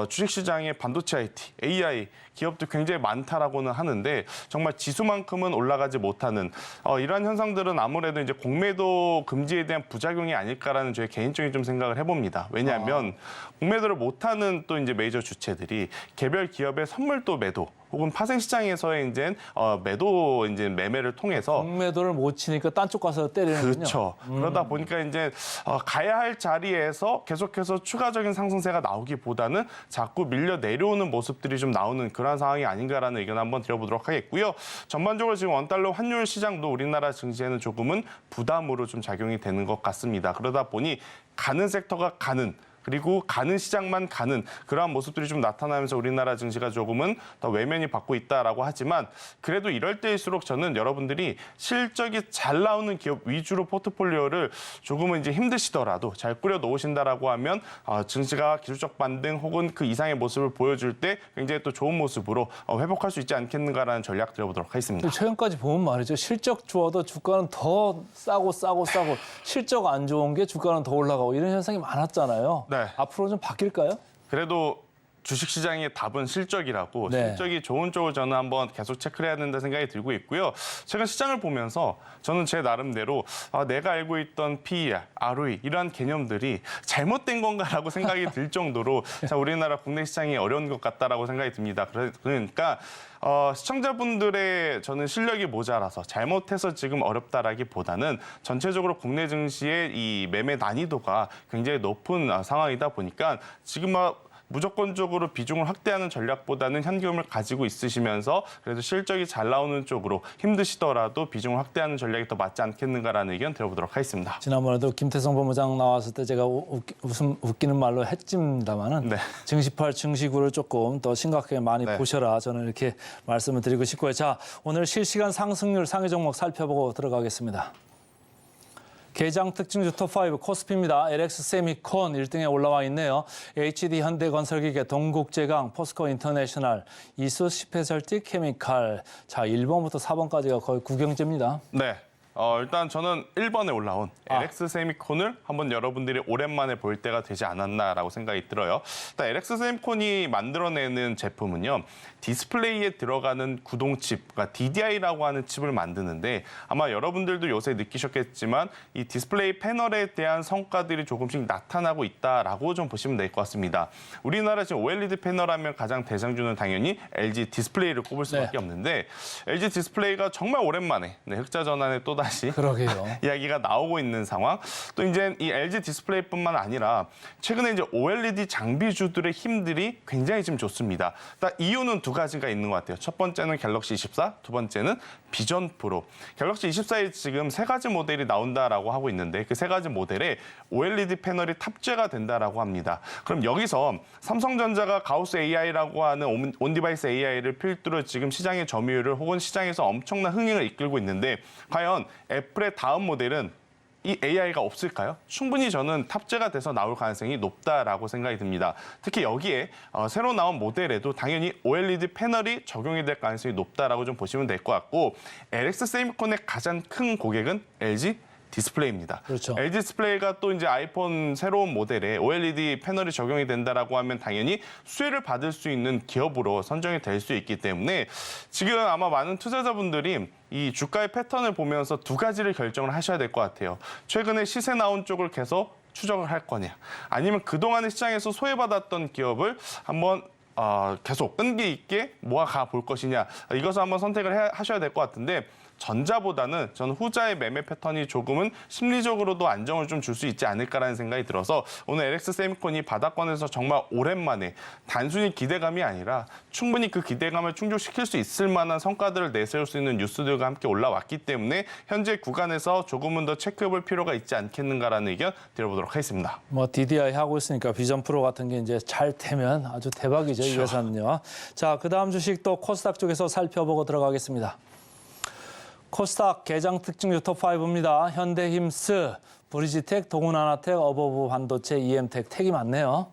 주식시장에 반도체 IT, AI 기업도 굉장히 많다라고는 하는데 정말 지수만큼은 올라가지 못하는 이러한 현상들은 아무래도 이제 공매도 금지에 대한 부작용이 아닐까라는 저의 개인적인 좀 생각을 해봅니다. 왜냐하면 공매도를 못하는 또 이제 메이저 주체들이 개별 기업의 선물도 매도 혹은 파생 시장에서의 이제 매도 이제 매매를 통해서 공매도를 못 치니까 딴 쪽 가서 때리는군요. 그렇죠. 그러다 보니까 이제 가야 할 자리에서 계속해서 추가적인 상승세가 나오기보다는 자꾸 밀려 내려오는 모습들이 좀 나오는 그런 상황이 아닌가라는 의견 한번 드려보도록 하겠고요. 전반적으로 지금 원달러 환율 시장도 우리나라 증시에는 조금은 부담으로 좀 작용이 되는 것 같습니다. 그러다 보니 가는 섹터가 가는 그리고 가는 시장만 가는 그러한 모습들이 좀 나타나면서 우리나라 증시가 조금은 더 외면이 받고 있다라고 하지만 그래도 이럴 때일수록 저는 여러분들이 실적이 잘 나오는 기업 위주로 포트폴리오를 조금은 이제 힘드시더라도 잘 꾸려 놓으신다라고 하면 증시가 기술적 반등 혹은 그 이상의 모습을 보여줄 때 굉장히 또 좋은 모습으로 회복할 수 있지 않겠는가라는 전략 드려보도록 하겠습니다. 최근까지 보면 말이죠. 실적 좋아도 주가는 더 싸고 실적 안 좋은 게 주가는 더 올라가고 이런 현상이 많았잖아요. 네. 앞으로 좀 바뀔까요? 그래도 주식시장의 답은 실적이라고 네. 실적이 좋은 쪽을 저는 한번 계속 체크를 해야 된다 생각이 들고 있고요. 최근 시장을 보면서 저는 제 나름대로 내가 알고 있던 PER, ROE 이러한 개념들이 잘못된 건가라고 생각이 들 정도로 우리나라 국내 시장이 어려운 것 같다라고 생각이 듭니다. 그러니까 시청자분들의 저는 실력이 모자라서 잘못해서 지금 어렵다라기보다는 전체적으로 국내 증시의 이 매매 난이도가 굉장히 높은 상황이다 보니까 지금 무조건적으로 비중을 확대하는 전략보다는 현금을 가지고 있으시면서 그래도 실적이 잘 나오는 쪽으로 힘드시더라도 비중을 확대하는 전략이 더 맞지 않겠는가라는 의견 들어보도록 하겠습니다. 지난번에도 김태성 본부장 나왔을 때 제가 웃기는 말로 했습니다마는 네. 증시팔 증시구를 조금 더 심각하게 많이 네. 보셔라 저는 이렇게 말씀을 드리고 싶고요. 자, 오늘 실시간 상승률 상위 종목 살펴보고 들어가겠습니다. 개장 특징주 톱5 코스피입니다. LX 세미콘 1등에 올라와 있네요. HD 현대건설기계, 동국제강, 포스코 인터내셔널, 이수 스페셜티 케미칼. 자, 1번부터 4번까지가 거의 구경제입니다. 네. 일단 저는 1번에 올라온 LX 세미콘을 한번 여러분들이 오랜만에 볼 때가 되지 않았나라고 생각이 들어요. 일단 LX 세미콘이 만들어내는 제품은요. 디스플레이에 들어가는 구동칩, 그러니까 DDI라고 하는 칩을 만드는데 아마 여러분들도 요새 느끼셨겠지만 이 디스플레이 패널에 대한 성과들이 조금씩 나타나고 있다라고 좀 보시면 될 것 같습니다. 우리나라 지금 OLED 패널 하면 가장 대장주는 당연히 LG 디스플레이를 꼽을 수밖에 없는데 LG 디스플레이가 정말 오랜만에 흑자 전환에 또다시 그러게요. 이야기가 나오고 있는 상황. 또 이제 이 LG 디스플레이뿐만 아니라 최근에 이제 OLED 장비주들의 힘들이 굉장히 지금 좋습니다. 이유는 두 가지가 있는 것 같아요. 첫 번째는 갤럭시 24, 두 번째는 비전 프로. 갤럭시 24에 지금 세 가지 모델이 나온다라고 하고 있는데 그 세 가지 모델에 OLED 패널이 탑재가 된다라고 합니다. 그럼 여기서 삼성전자가 가우스 AI라고 하는 온디바이스 AI를 필두로 지금 시장의 점유율을 혹은 시장에서 엄청난 흥행을 이끌고 있는데 과연 애플의 다음 모델은 이 AI가 없을까요? 충분히 저는 탑재가 돼서 나올 가능성이 높다라고 생각이 듭니다. 특히 여기에 새로 나온 모델에도 당연히 OLED 패널이 적용이 될 가능성이 높다라고 좀 보시면 될 것 같고 LX 세미콘의 가장 큰 고객은 LG 디스플레이입니다. 그렇죠. LG 디스플레이가 또 이제 아이폰 새로운 모델에 OLED 패널이 적용이 된다라고 하면 당연히 수혜를 받을 수 있는 기업으로 선정이 될 수 있기 때문에 지금 아마 많은 투자자분들이 이 주가의 패턴을 보면서 두 가지를 결정을 하셔야 될 것 같아요. 최근에 시세 나온 쪽을 계속 추적을 할 거냐, 아니면 그동안의 시장에서 소외받았던 기업을 한번 계속 끈기 있게 모아가 볼 것이냐, 이것을 한번 선택을 하셔야 될 것 같은데 전자보다는 저는 후자의 매매 패턴이 조금은 심리적으로도 안정을 좀 줄 수 있지 않을까라는 생각이 들어서 오늘 LX 세미콘이 바닥권에서 정말 오랜만에 단순히 기대감이 아니라 충분히 그 기대감을 충족시킬 수 있을 만한 성과들을 내세울 수 있는 뉴스들과 함께 올라왔기 때문에 현재 구간에서 조금은 더 체크해볼 필요가 있지 않겠는가라는 의견 드려보도록 하겠습니다. 뭐 DDI 하고 있으니까 비전 프로 같은 게 이제 잘 되면 아주 대박이죠. 이 회사는요. 자, 그다음 주식 또 코스닥 쪽에서 살펴보고 들어가겠습니다. 코스닥 개장 특징주 톱5입니다. 현대힘스, 브리지텍, 동훈하나텍, 어버브 반도체, EM텍, 택이 많네요.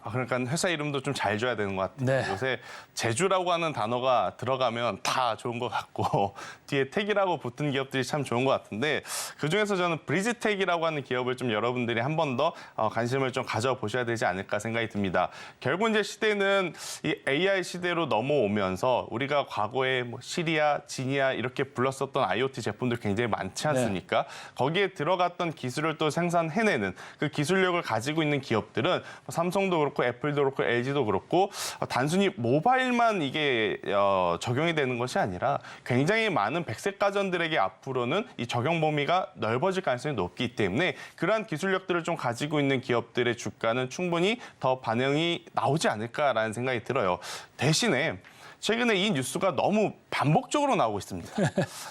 그러니까 회사 이름도 좀 잘 줘야 되는 것 같아요. 네. 요새 제주라고 하는 단어가 들어가면 다 좋은 것 같고 뒤에 택이라고 붙은 기업들이 참 좋은 것 같은데 그중에서 저는 브리지텍이라고 하는 기업을 좀 여러분들이 한 번 더 관심을 좀 가져보셔야 되지 않을까 생각이 듭니다. 결국 이제 시대는 이 AI 시대로 넘어오면서 우리가 과거에 뭐 시리아, 지니아 이렇게 불렀었던 IoT 제품들 굉장히 많지 않습니까? 네. 거기에 들어갔던 기술을 또 생산해내는 그 기술력을 가지고 있는 기업들은 삼성도 그렇고 애플도 그렇고 LG도 그렇고 단순히 모바일만 이게 적용이 되는 것이 아니라 굉장히 많은 백색 가전들에게 앞으로는 이 적용 범위가 넓어질 가능성이 높기 때문에 그러한 기술력들을 좀 가지고 있는 기업들의 주가는 충분히 더 반영이 나오지 않을까라는 생각이 들어요. 대신에 최근에 이 뉴스가 너무 반복적으로 나오고 있습니다.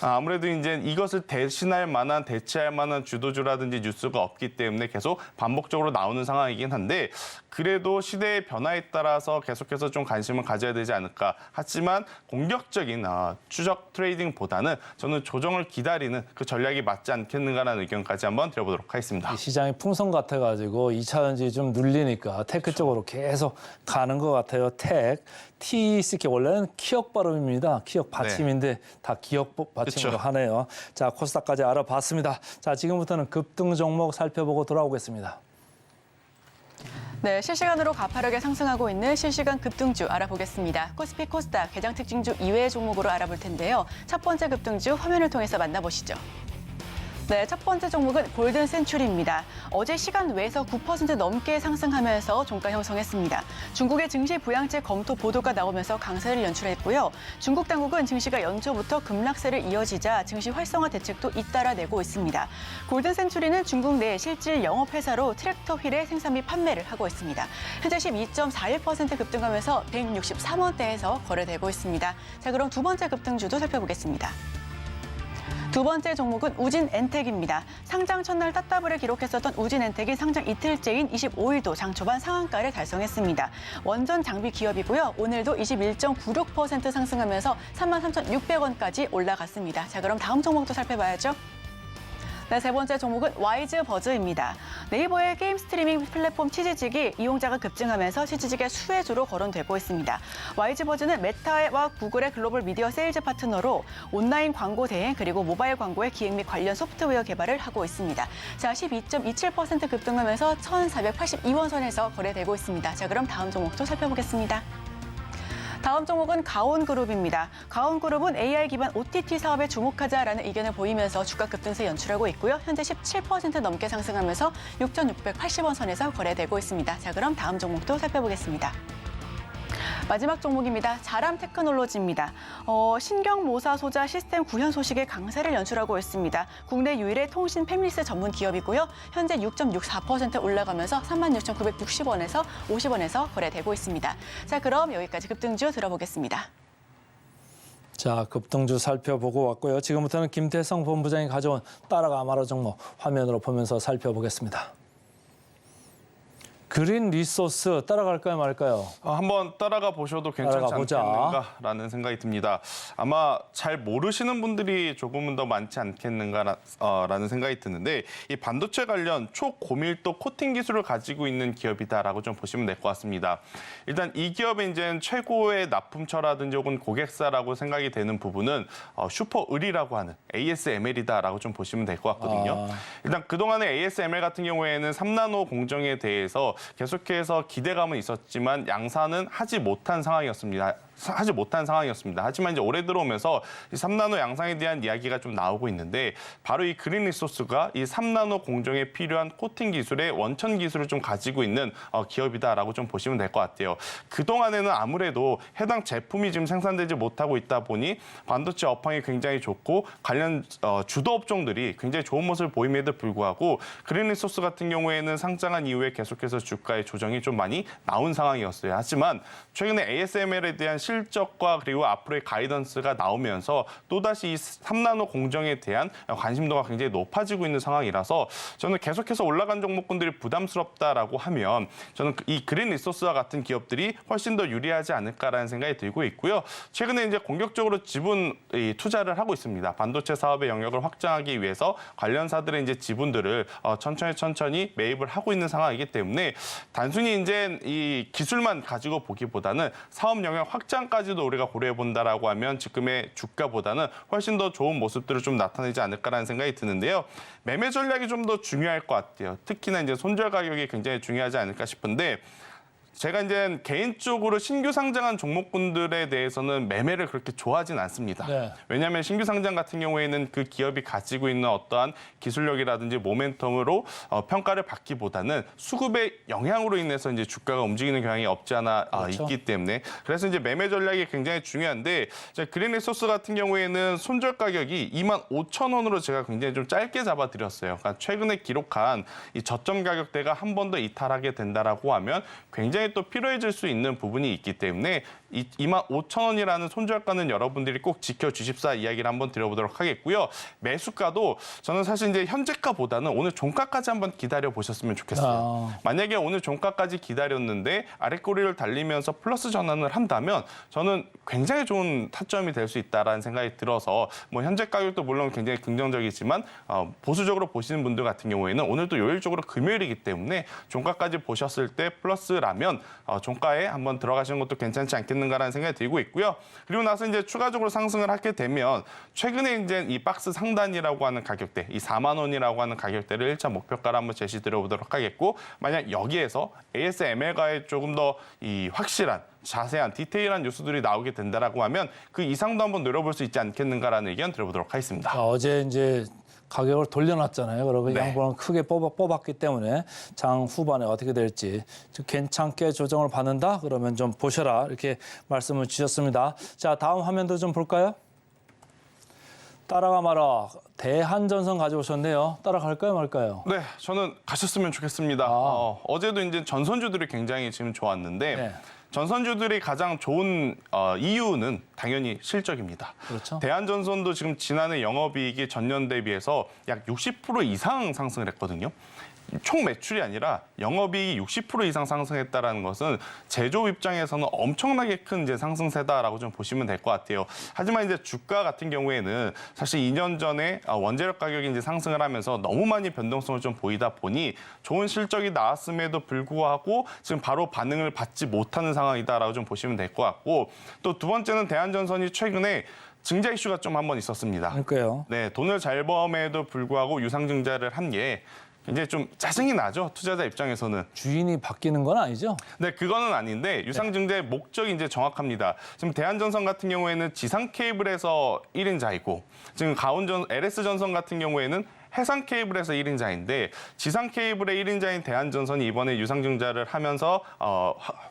아무래도 이제 이것을 대신할 만한, 대체할 만한 주도주라든지 뉴스가 없기 때문에 계속 반복적으로 나오는 상황이긴 한데 그래도 시대의 변화에 따라서 계속해서 좀 관심을 가져야 되지 않을까. 하지만 공격적인 추적 트레이딩보다는 저는 조정을 기다리는 그 전략이 맞지 않겠는가라는 의견까지 한번 드려보도록 하겠습니다. 이 시장이 풍선 같아가지고 2차 전지 좀 눌리니까 테크 쪽으로 계속 가는 것 같아요. 택, TCK 원래는 키역 발음입니다. 키역 받침인데 다 기억 받침으로 하네요. 자, 코스닥까지 알아봤습니다. 자, 지금부터는 급등 종목 살펴보고 돌아오겠습니다. 네, 실시간으로 가파르게 상승하고 있는 실시간 급등주 알아보겠습니다. 코스피 코스닥 개장 특징주 이외의 종목으로 알아볼 텐데요. 첫 번째 급등주 화면을 통해서 만나보시죠. 네, 첫 번째 종목은 골든 센츄리입니다. 어제 시간 외에서 9% 넘게 상승하면서 종가 형성했습니다. 중국의 증시 부양책 검토 보도가 나오면서 강세를 연출했고요. 중국 당국은 증시가 연초부터 급락세를 이어지자 증시 활성화 대책도 잇따라 내고 있습니다. 골든 센츄리는 중국 내 실질 영업 회사로 트랙터 휠의 생산 및 판매를 하고 있습니다. 현재 12.41% 급등하면서 163원대에서 거래되고 있습니다. 자, 그럼 두 번째 급등주도 살펴보겠습니다. 두 번째 종목은 우진엔텍입니다. 상장 첫날 땄다블을 기록했었던 우진엔텍이 상장 이틀째인 25일도 장 초반 상한가를 달성했습니다. 원전 장비 기업이고요. 오늘도 21.96% 상승하면서 33,600원까지 올라갔습니다. 자, 그럼 다음 종목도 살펴봐야죠. 네, 세 번째 종목은 와이즈버즈입니다. 네이버의 게임 스트리밍 플랫폼 치즈직이 이용자가 급증하면서 치즈직의 수혜주로 거론되고 있습니다. 와이즈버즈는 메타와 구글의 글로벌 미디어 세일즈 파트너로 온라인 광고 대행 그리고 모바일 광고의 기획 및 관련 소프트웨어 개발을 하고 있습니다. 자, 12.27% 급등하면서 1,482원 선에서 거래되고 있습니다. 자, 그럼 다음 종목도 살펴보겠습니다. 다음 종목은 가온그룹입니다. 가온그룹은 AI 기반 OTT 사업에 주목하자라는 의견을 보이면서 주가 급등세 연출하고 있고요. 현재 17% 넘게 상승하면서 6,680원 선에서 거래되고 있습니다. 자, 그럼 다음 종목도 살펴보겠습니다. 마지막 종목입니다. 자람 테크놀로지입니다. 신경모사 소자 시스템 구현 소식에 강세를 연출하고 있습니다. 국내 유일의 통신 패밀리스 전문 기업이고요. 현재 6.64% 올라가면서 36,960원에서 50원에서 거래되고 있습니다. 자, 그럼 여기까지 급등주 들어보겠습니다. 자, 급등주 살펴보고 왔고요. 지금부터는 김태성 본부장이 가져온 따라가 아마라 종목 화면으로 보면서 살펴보겠습니다. 그린 리소스 따라갈까요 말까요? 한번 따라가 보셔도 괜찮지 않겠는가라는 생각이 듭니다. 아마 잘 모르시는 분들이 조금은 더 많지 않겠는가라는 생각이 드는데 이 반도체 관련 초고밀도 코팅 기술을 가지고 있는 기업이다라고 좀 보시면 될 것 같습니다. 일단 이 기업의 이제 최고의 납품처라든지 혹은 고객사라고 생각이 되는 부분은 슈퍼을이라고 하는 ASML이다라고 좀 보시면 될 것 같거든요. 일단 그동안의 ASML 같은 경우에는 3나노 공정에 대해서 계속해서 기대감은 있었지만 양산은 하지 못한 상황이었습니다. 하지 못한 상황이었습니다. 하지만 이제 올해 들어오면서 이 3나노 양상에 대한 이야기가 좀 나오고 있는데 바로 이 그린 리소스가 이 3나노 공정에 필요한 코팅 기술의 원천 기술을 좀 가지고 있는 기업이다라고 좀 보시면 될 것 같아요. 그동안에는 아무래도 해당 제품이 지금 생산되지 못하고 있다 보니 반도체 업황이 굉장히 좋고 관련 주도 업종들이 굉장히 좋은 모습을 보임에도 불구하고 그린 리소스 같은 경우에는 상장한 이후에 계속해서 주가의 조정이 좀 많이 나온 상황이었어요. 하지만 최근에 ASML에 대한 실적과 그리고 앞으로의 가이던스가 나오면서 또다시 이 3나노 공정에 대한 관심도가 굉장히 높아지고 있는 상황이라서 저는 계속해서 올라간 종목군들이 부담스럽다라고 하면 저는 이 그린 리소스와 같은 기업들이 훨씬 더 유리하지 않을까라는 생각이 들고 있고요. 최근에 이제 공격적으로 지분 투자를 하고 있습니다. 반도체 사업의 영역을 확장하기 위해서 관련사들의 이제 지분들을 천천히 매입을 하고 있는 상황이기 때문에 단순히 이제 이 기술만 가지고 보기보다는 사업 영역 확장까지도 우리가 고려해 본다라고 하면 지금의 주가보다는 훨씬 더 좋은 모습들을 좀 나타내지 않을까라는 생각이 드는데요. 매매 전략이 좀 더 중요할 것 같아요. 특히나 이제 손절 가격이 굉장히 중요하지 않을까 싶은데 제가 이제 개인적으로 신규 상장한 종목군들에 대해서는 매매를 그렇게 좋아하진 않습니다. 네. 왜냐하면 신규 상장 같은 경우에는 그 기업이 가지고 있는 어떠한 기술력이라든지 모멘텀으로 평가를 받기보다는 수급의 영향으로 인해서 이제 주가가 움직이는 경향이 없지 않아 그렇죠. 있기 때문에 그래서 이제 매매 전략이 굉장히 중요한데 그린 리소스 같은 경우에는 손절 가격이 25,000원으로 제가 굉장히 좀 짧게 잡아드렸어요. 그러니까 최근에 기록한 이 저점 가격대가 한 번 더 이탈하게 된다라고 하면 굉장히 또 필요해질 수 있는 부분이 있기 때문에 25,000원이라는 손절가는 여러분들이 꼭 지켜주십사 이야기를 한번 드려보도록 하겠고요. 매수가도 저는 사실 이제 현재가보다는 오늘 종가까지 한번 기다려 보셨으면 좋겠어요. 만약에 오늘 종가까지 기다렸는데 아랫꼬리를 달리면서 플러스 전환을 한다면 저는 굉장히 좋은 타점이 될 수 있다라는 생각이 들어서 뭐 현재 가격도 물론 굉장히 긍정적이지만 보수적으로 보시는 분들 같은 경우에는 오늘도 요일적으로 금요일이기 때문에 종가까지 보셨을 때 플러스라면 종가에 한번 들어가시는 것도 괜찮지 않겠는가라는 생각이 들고 있고요. 그리고 나서 이제 추가적으로 상승을 하게 되면 최근에 이제 이 박스 상단이라고 하는 가격대, 이 4만 원이라고 하는 가격대를 1차 목표가로 한번 제시 드려보도록 하겠고 만약 여기에서 ASML과의 조금 더 이 확실한 자세한 디테일한 뉴스들이 나오게 된다라고 하면 그 이상도 한번 노려볼 수 있지 않겠는가라는 의견 드려보도록 하겠습니다. 어제 이제 가격을 돌려놨잖아요. 그러고 네. 양봉을 크게 뽑았기 때문에 장 후반에 어떻게 될지 괜찮게 조정을 받는다? 그러면 좀 보셔라. 이렇게 말씀을 주셨습니다. 자, 다음 화면도 좀 볼까요? 따라가 마라. 대한전선 가져오셨네요. 따라갈까요, 말까요? 네, 저는 가셨으면 좋겠습니다. 어제도 이제 전선주들이 굉장히 지금 좋았는데 네. 전선주들이 가장 좋은 이유는 당연히 실적입니다. 그렇죠. 대한전선도 지금 지난해 영업이익이 전년 대비해서 약 60% 이상 상승을 했거든요. 총 매출이 아니라 영업이익이 60% 이상 상승했다는 것은 제조업 입장에서는 엄청나게 큰 이제 상승세다라고 좀 보시면 될 것 같아요. 하지만 이제 주가 같은 경우에는 사실 2년 전에 원재료 가격이 이제 상승을 하면서 너무 많이 변동성을 좀 보이다 보니 좋은 실적이 나왔음에도 불구하고 지금 바로 반응을 받지 못하는 상황이다라고 좀 보시면 될 것 같고 또 두 번째는 대한전선이 최근에 증자 이슈가 좀 한번 있었습니다. 그러니까요. 네, 돈을 잘 범에도 불구하고 유상증자를 한 게 굉장히 좀 짜증이 나죠. 투자자 입장에서는. 주인이 바뀌는 건 아니죠? 네, 그거는 아닌데 유상증자의 목적이 이제 정확합니다. 지금 대한전선 같은 경우에는 지상 케이블에서 1인자이고 지금 LS전선 같은 경우에는 해상 케이블에서 1인자인데 지상 케이블의 1인자인 대한전선이 이번에 유상증자를 하면서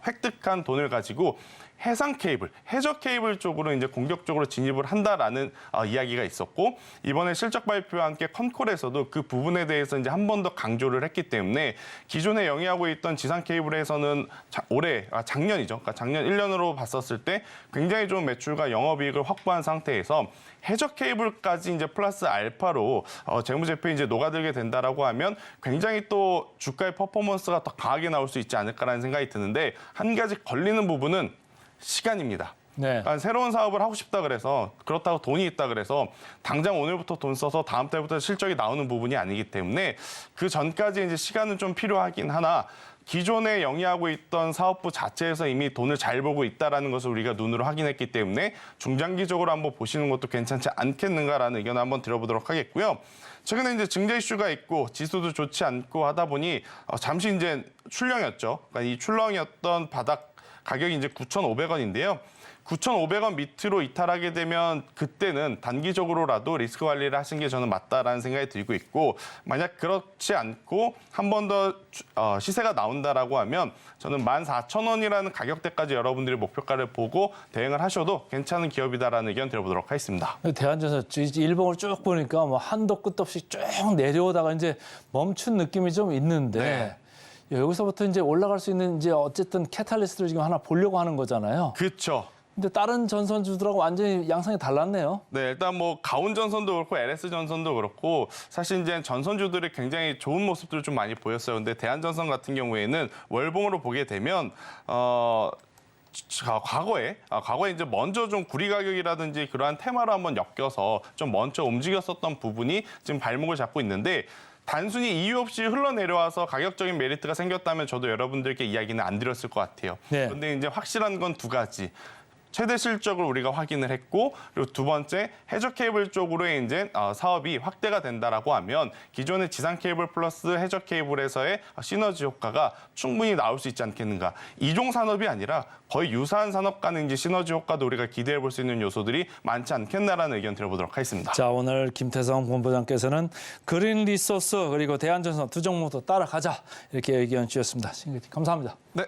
획득한 돈을 가지고 해상 케이블, 해저 케이블 쪽으로 이제 공격적으로 진입을 한다라는 이야기가 있었고 이번에 실적 발표와 함께 컨콜에서도 그 부분에 대해서 이제 한 번 더 강조를 했기 때문에 기존에 영위하고 있던 지상 케이블에서는 작년이죠. 그러니까 작년 1년으로 봤었을 때 굉장히 좋은 매출과 영업이익을 확보한 상태에서 해저 케이블까지 이제 플러스 알파로 재무제표에 이제 녹아들게 된다라고 하면 굉장히 또 주가의 퍼포먼스가 더 강하게 나올 수 있지 않을까라는 생각이 드는데 한 가지 걸리는 부분은 시간입니다. 네. 그러니까 새로운 사업을 하고 싶다 그래서 그렇다고 돈이 있다 그래서 당장 오늘부터 돈 써서 다음 달부터 실적이 나오는 부분이 아니기 때문에 그 전까지 이제 시간은 좀 필요하긴 하나 기존에 영위하고 있던 사업부 자체에서 이미 돈을 잘 벌고 있다라는 것을 우리가 눈으로 확인했기 때문에 중장기적으로 한번 보시는 것도 괜찮지 않겠는가라는 의견을 한번 드려보도록 하겠고요. 최근에 이제 증자 이슈가 있고 지수도 좋지 않고 하다 보니 잠시 이제 출렁였죠. 그러니까 이 출렁이었던 바닥 가격이 이제 9,500원인데요. 9,500원 밑으로 이탈하게 되면 그때는 단기적으로라도 리스크 관리를 하신 게 저는 맞다라는 생각이 들고 있고, 만약 그렇지 않고 한 번 더 시세가 나온다라고 하면 저는 14,000원이라는 가격대까지 여러분들이 목표가를 보고 대응을 하셔도 괜찮은 기업이다라는 의견 드려보도록 하겠습니다. 대한전선 일봉을 쭉 보니까 뭐 한도 끝도 없이 쭉 내려오다가 이제 멈춘 느낌이 좀 있는데 여기서부터 이제 올라갈 수 있는 이제 어쨌든 캐탈리스트를 지금 하나 보려고 하는 거잖아요. 그렇죠. 근데 다른 전선주들하고 완전히 양상이 달랐네요. 네, 일단 뭐 가온 전선도 그렇고 LS 전선도 그렇고 사실 이제 전선주들이 굉장히 좋은 모습들을 좀 많이 보였어요. 근데 대한전선 같은 경우에는 월봉으로 보게 되면 과거에 이제 먼저 좀 구리 가격이라든지 그러한 테마로 한번 엮여서 좀 먼저 움직였었던 부분이 지금 발목을 잡고 있는데, 단순히 이유 없이 흘러내려와서 가격적인 메리트가 생겼다면 저도 여러분들께 이야기는 안 드렸을 것 같아요. 네. 그런데 이제 확실한 건 두 가지. 최대 실적을 우리가 확인을 했고, 그리고 두 번째 해저 케이블 쪽으로 이제 사업이 확대가 된다라고 하면 기존의 지상 케이블 플러스 해저 케이블에서의 시너지 효과가 충분히 나올 수 있지 않겠는가. 이종 산업이 아니라 거의 유사한 산업 간의 이제 시너지 효과도 우리가 기대해 볼 수 있는 요소들이 많지 않겠나라는 의견 드려보도록 하겠습니다. 자, 오늘 김태성 본부장께서는 그린 리소스 그리고 대한전선 두 종목도 따라가자 이렇게 의견 주셨습니다. 감사합니다. 네.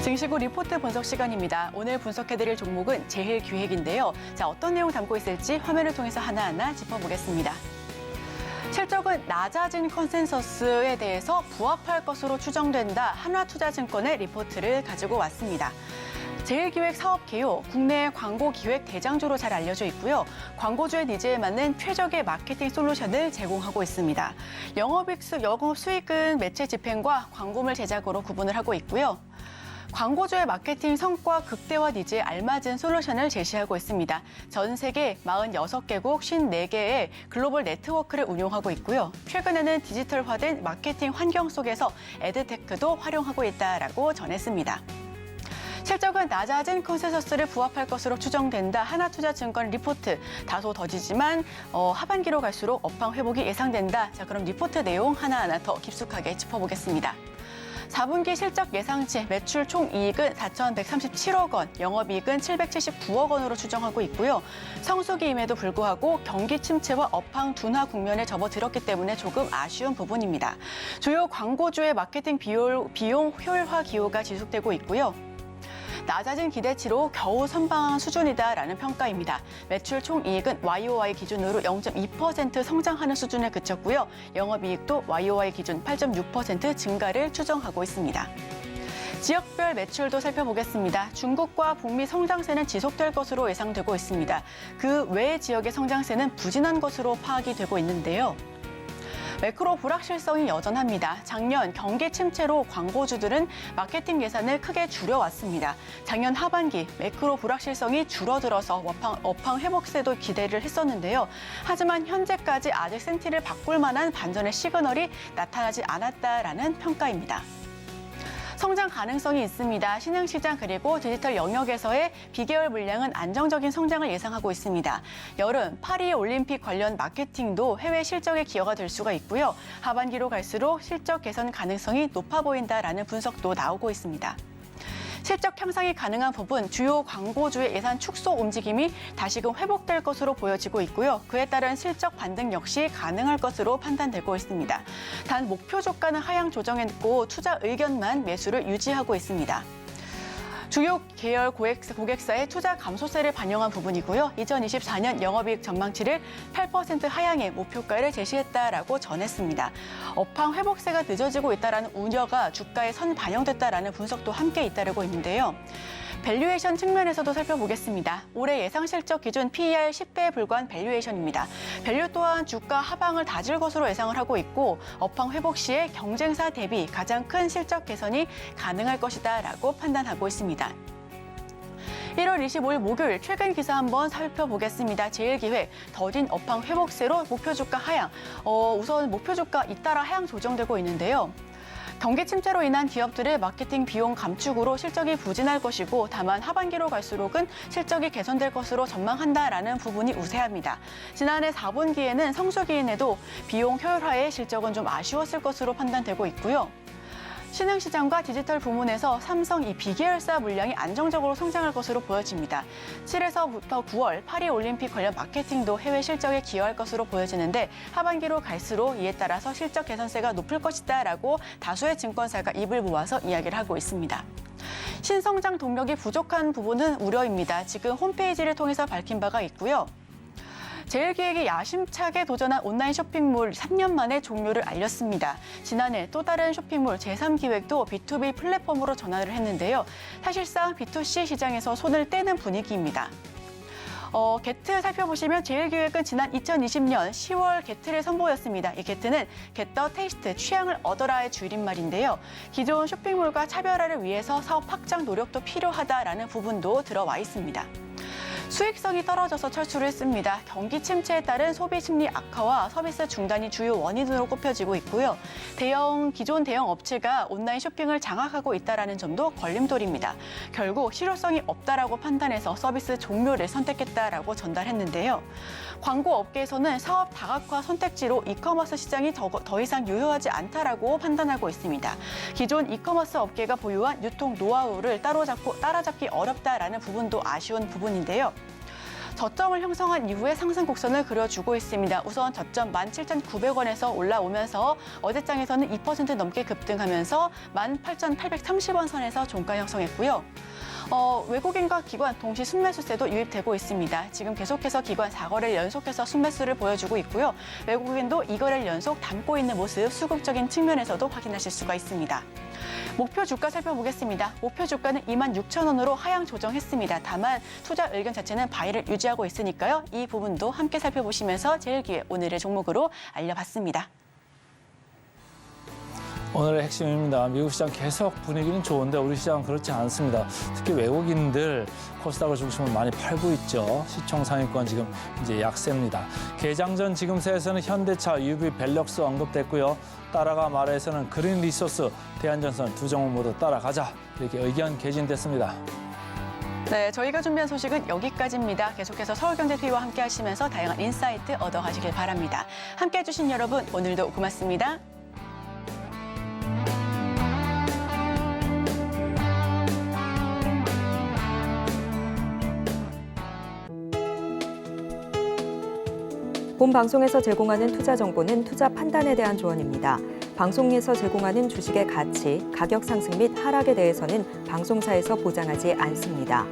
증시구 리포트 분석 시간입니다. 오늘 분석해드릴 종목은 제일기획인데요. 자, 어떤 내용 담고 있을지 화면을 통해서 하나하나 짚어보겠습니다. 실적은 낮아진 컨센서스에 대해서 부합할 것으로 추정된다. 한화투자증권의 리포트를 가지고 왔습니다. 제일기획 사업 개요, 국내 광고 기획 대장주로 잘 알려져 있고요. 광고주의 니즈에 맞는 최적의 마케팅 솔루션을 제공하고 있습니다. 영업수익은 매체 집행과 광고물 제작으로 구분을 하고 있고요. 광고주의 마케팅 성과 극대화 니즈에 알맞은 솔루션을 제시하고 있습니다. 전 세계 46개국 54개의 글로벌 네트워크를 운용하고 있고요. 최근에는 디지털화된 마케팅 환경 속에서 에드테크도 활용하고 있다라고 전했습니다. 실적은 낮아진 컨센서스를 부합할 것으로 추정된다. 하나투자증권 리포트. 다소 더디지만 하반기로 갈수록 업황 회복이 예상된다. 자, 그럼 리포트 내용 하나하나 더 깊숙하게 짚어보겠습니다. 4분기 실적 예상치 매출 총이익은 4,137억 원, 영업이익은 779억 원으로 추정하고 있고요. 성수기임에도 불구하고 경기 침체와 업황 둔화 국면에 접어들었기 때문에 조금 아쉬운 부분입니다. 주요 광고주의 마케팅 비용 효율화 기호가 지속되고 있고요. 낮아진 기대치로 겨우 선방한 수준이다라는 평가입니다. 매출 총이익은 YOY 기준으로 0.2% 성장하는 수준에 그쳤고요. 영업이익도 YOY 기준 8.6% 증가를 추정하고 있습니다. 지역별 매출도 살펴보겠습니다. 중국과 북미 성장세는 지속될 것으로 예상되고 있습니다. 그 외 지역의 성장세는 부진한 것으로 파악이 되고 있는데요. 매크로 불확실성이 여전합니다. 작년 경기 침체로 광고주들은 마케팅 예산을 크게 줄여왔습니다. 작년 하반기 매크로 불확실성이 줄어들어서 업황 회복세도 기대를 했었는데요. 하지만 현재까지 아직 센티를 바꿀 만한 반전의 시그널이 나타나지 않았다라는 평가입니다. 성장 가능성이 있습니다. 신흥시장 그리고 디지털 영역에서의 비계열 물량은 안정적인 성장을 예상하고 있습니다. 여름 파리 올림픽 관련 마케팅도 해외 실적의 기여가 될 수가 있고요. 하반기로 갈수록 실적 개선 가능성이 높아 보인다라는 분석도 나오고 있습니다. 실적 향상이 가능한 부분, 주요 광고주의 예산 축소 움직임이 다시금 회복될 것으로 보여지고 있고요. 그에 따른 실적 반등 역시 가능할 것으로 판단되고 있습니다. 단 목표 주가는 하향 조정했고 투자 의견만 매수를 유지하고 있습니다. 주요 계열 고객사의 투자 감소세를 반영한 부분이고요. 2024년 영업이익 전망치를 8% 하향의 목표가를 제시했다라고 전했습니다. 업황 회복세가 늦어지고 있다라는 우려가 주가에 선 반영됐다라는 분석도 함께 잇따르고 있는데요. 밸류에이션 측면에서도 살펴보겠습니다. 올해 예상 실적 기준 PER 10배에 불과한 밸류에이션입니다. 밸류 또한 주가 하방을 다질 것으로 예상을 하고 있고 업황 회복 시에 경쟁사 대비 가장 큰 실적 개선이 가능할 것이다라고 판단하고 있습니다. 1월 25일 목요일 최근 기사 한번 살펴보겠습니다. 제1기획 더딘 업황 회복세로 목표 주가 하향. 우선 목표 주가 잇따라 하향 조정되고 있는데요. 경기 침체로 인한 기업들의 마케팅 비용 감축으로 실적이 부진할 것이고 다만 하반기로 갈수록은 실적이 개선될 것으로 전망한다라는 부분이 우세합니다. 지난해 4분기에는 성수기인에도 비용 효율화의 실적은 좀 아쉬웠을 것으로 판단되고 있고요. 신흥시장과 디지털 부문에서 삼성 이 비계열사 물량이 안정적으로 성장할 것으로 보여집니다. 7에서부터 9월 파리올림픽 관련 마케팅도 해외 실적에 기여할 것으로 보여지는데 하반기로 갈수록 이에 따라서 실적 개선세가 높을 것이다라고 다수의 증권사가 입을 모아서 이야기를 하고 있습니다. 신성장 동력이 부족한 부분은 우려입니다. 지금 홈페이지를 통해서 밝힌 바가 있고요. 제1기획이 야심차게 도전한 온라인 쇼핑몰 3년 만에 종료를 알렸습니다. 지난해 또 다른 쇼핑몰 제3기획도 B2B 플랫폼으로 전환을 했는데요. 사실상 B2C 시장에서 손을 떼는 분위기입니다. 게트 살펴보시면 제1기획은 지난 2020년 10월 게트를 선보였습니다. 이 게트는 Get the Taste, 취향을 얻어라의 줄임말인데요. 기존 쇼핑몰과 차별화를 위해서 사업 확장 노력도 필요하다라는 부분도 들어와 있습니다. 수익성이 떨어져서 철수를 했습니다. 경기 침체에 따른 소비 심리 악화와 서비스 중단이 주요 원인으로 꼽혀지고 있고요. 기존 대형 업체가 온라인 쇼핑을 장악하고 있다는 점도 걸림돌입니다. 결국 실효성이 없다라고 판단해서 서비스 종료를 선택했다라고 전달했는데요. 광고 업계에서는 사업 다각화 선택지로 이커머스 시장이 더 이상 유효하지 않다라고 판단하고 있습니다. 기존 이커머스 업계가 보유한 유통 노하우를 따라잡기 어렵다라는 부분도 아쉬운 부분인데요. 저점을 형성한 이후에 상승 곡선을 그려주고 있습니다. 우선 저점 17,900원에서 올라오면서 어제장에서는 2% 넘게 급등하면서 18,830원 선에서 종가 형성했고요. 외국인과 기관 동시 순매수세도 유입되고 있습니다. 지금 계속해서 기관 4거래를 연속해서 순매수를 보여주고 있고요. 외국인도 2거래를 연속 담고 있는 모습 수급적인 측면에서도 확인하실 수가 있습니다. 목표 주가 살펴보겠습니다. 목표 주가는 26,000원으로 하향 조정했습니다. 다만 투자 의견 자체는 바이를 유지하고 있으니까요. 이 부분도 함께 살펴보시면서 제1기획 오늘의 종목으로 알려봤습니다. 오늘의 핵심입니다. 미국 시장 계속 분위기는 좋은데 우리 시장은 그렇지 않습니다. 특히 외국인들 코스닥을 중심으로 많이 팔고 있죠. 시총 상위권 지금 이제 약세입니다. 개장 전 지금세에서는 현대차, UV, 벨럭스 언급됐고요. 따라가 말에서는 그린 리소스, 대한전선 두 종목 모두 따라가자 이렇게 의견 개진됐습니다. 네, 저희가 준비한 소식은 여기까지입니다. 계속해서 서울경제TV와 함께 하시면서 다양한 인사이트 얻어가시길 바랍니다. 함께 해주신 여러분 오늘도 고맙습니다. 본 방송에서 제공하는 투자 정보는 투자 판단에 대한 조언입니다. 방송에서 제공하는 주식의 가치, 가격 상승 및 하락에 대해서는 방송사에서 보장하지 않습니다.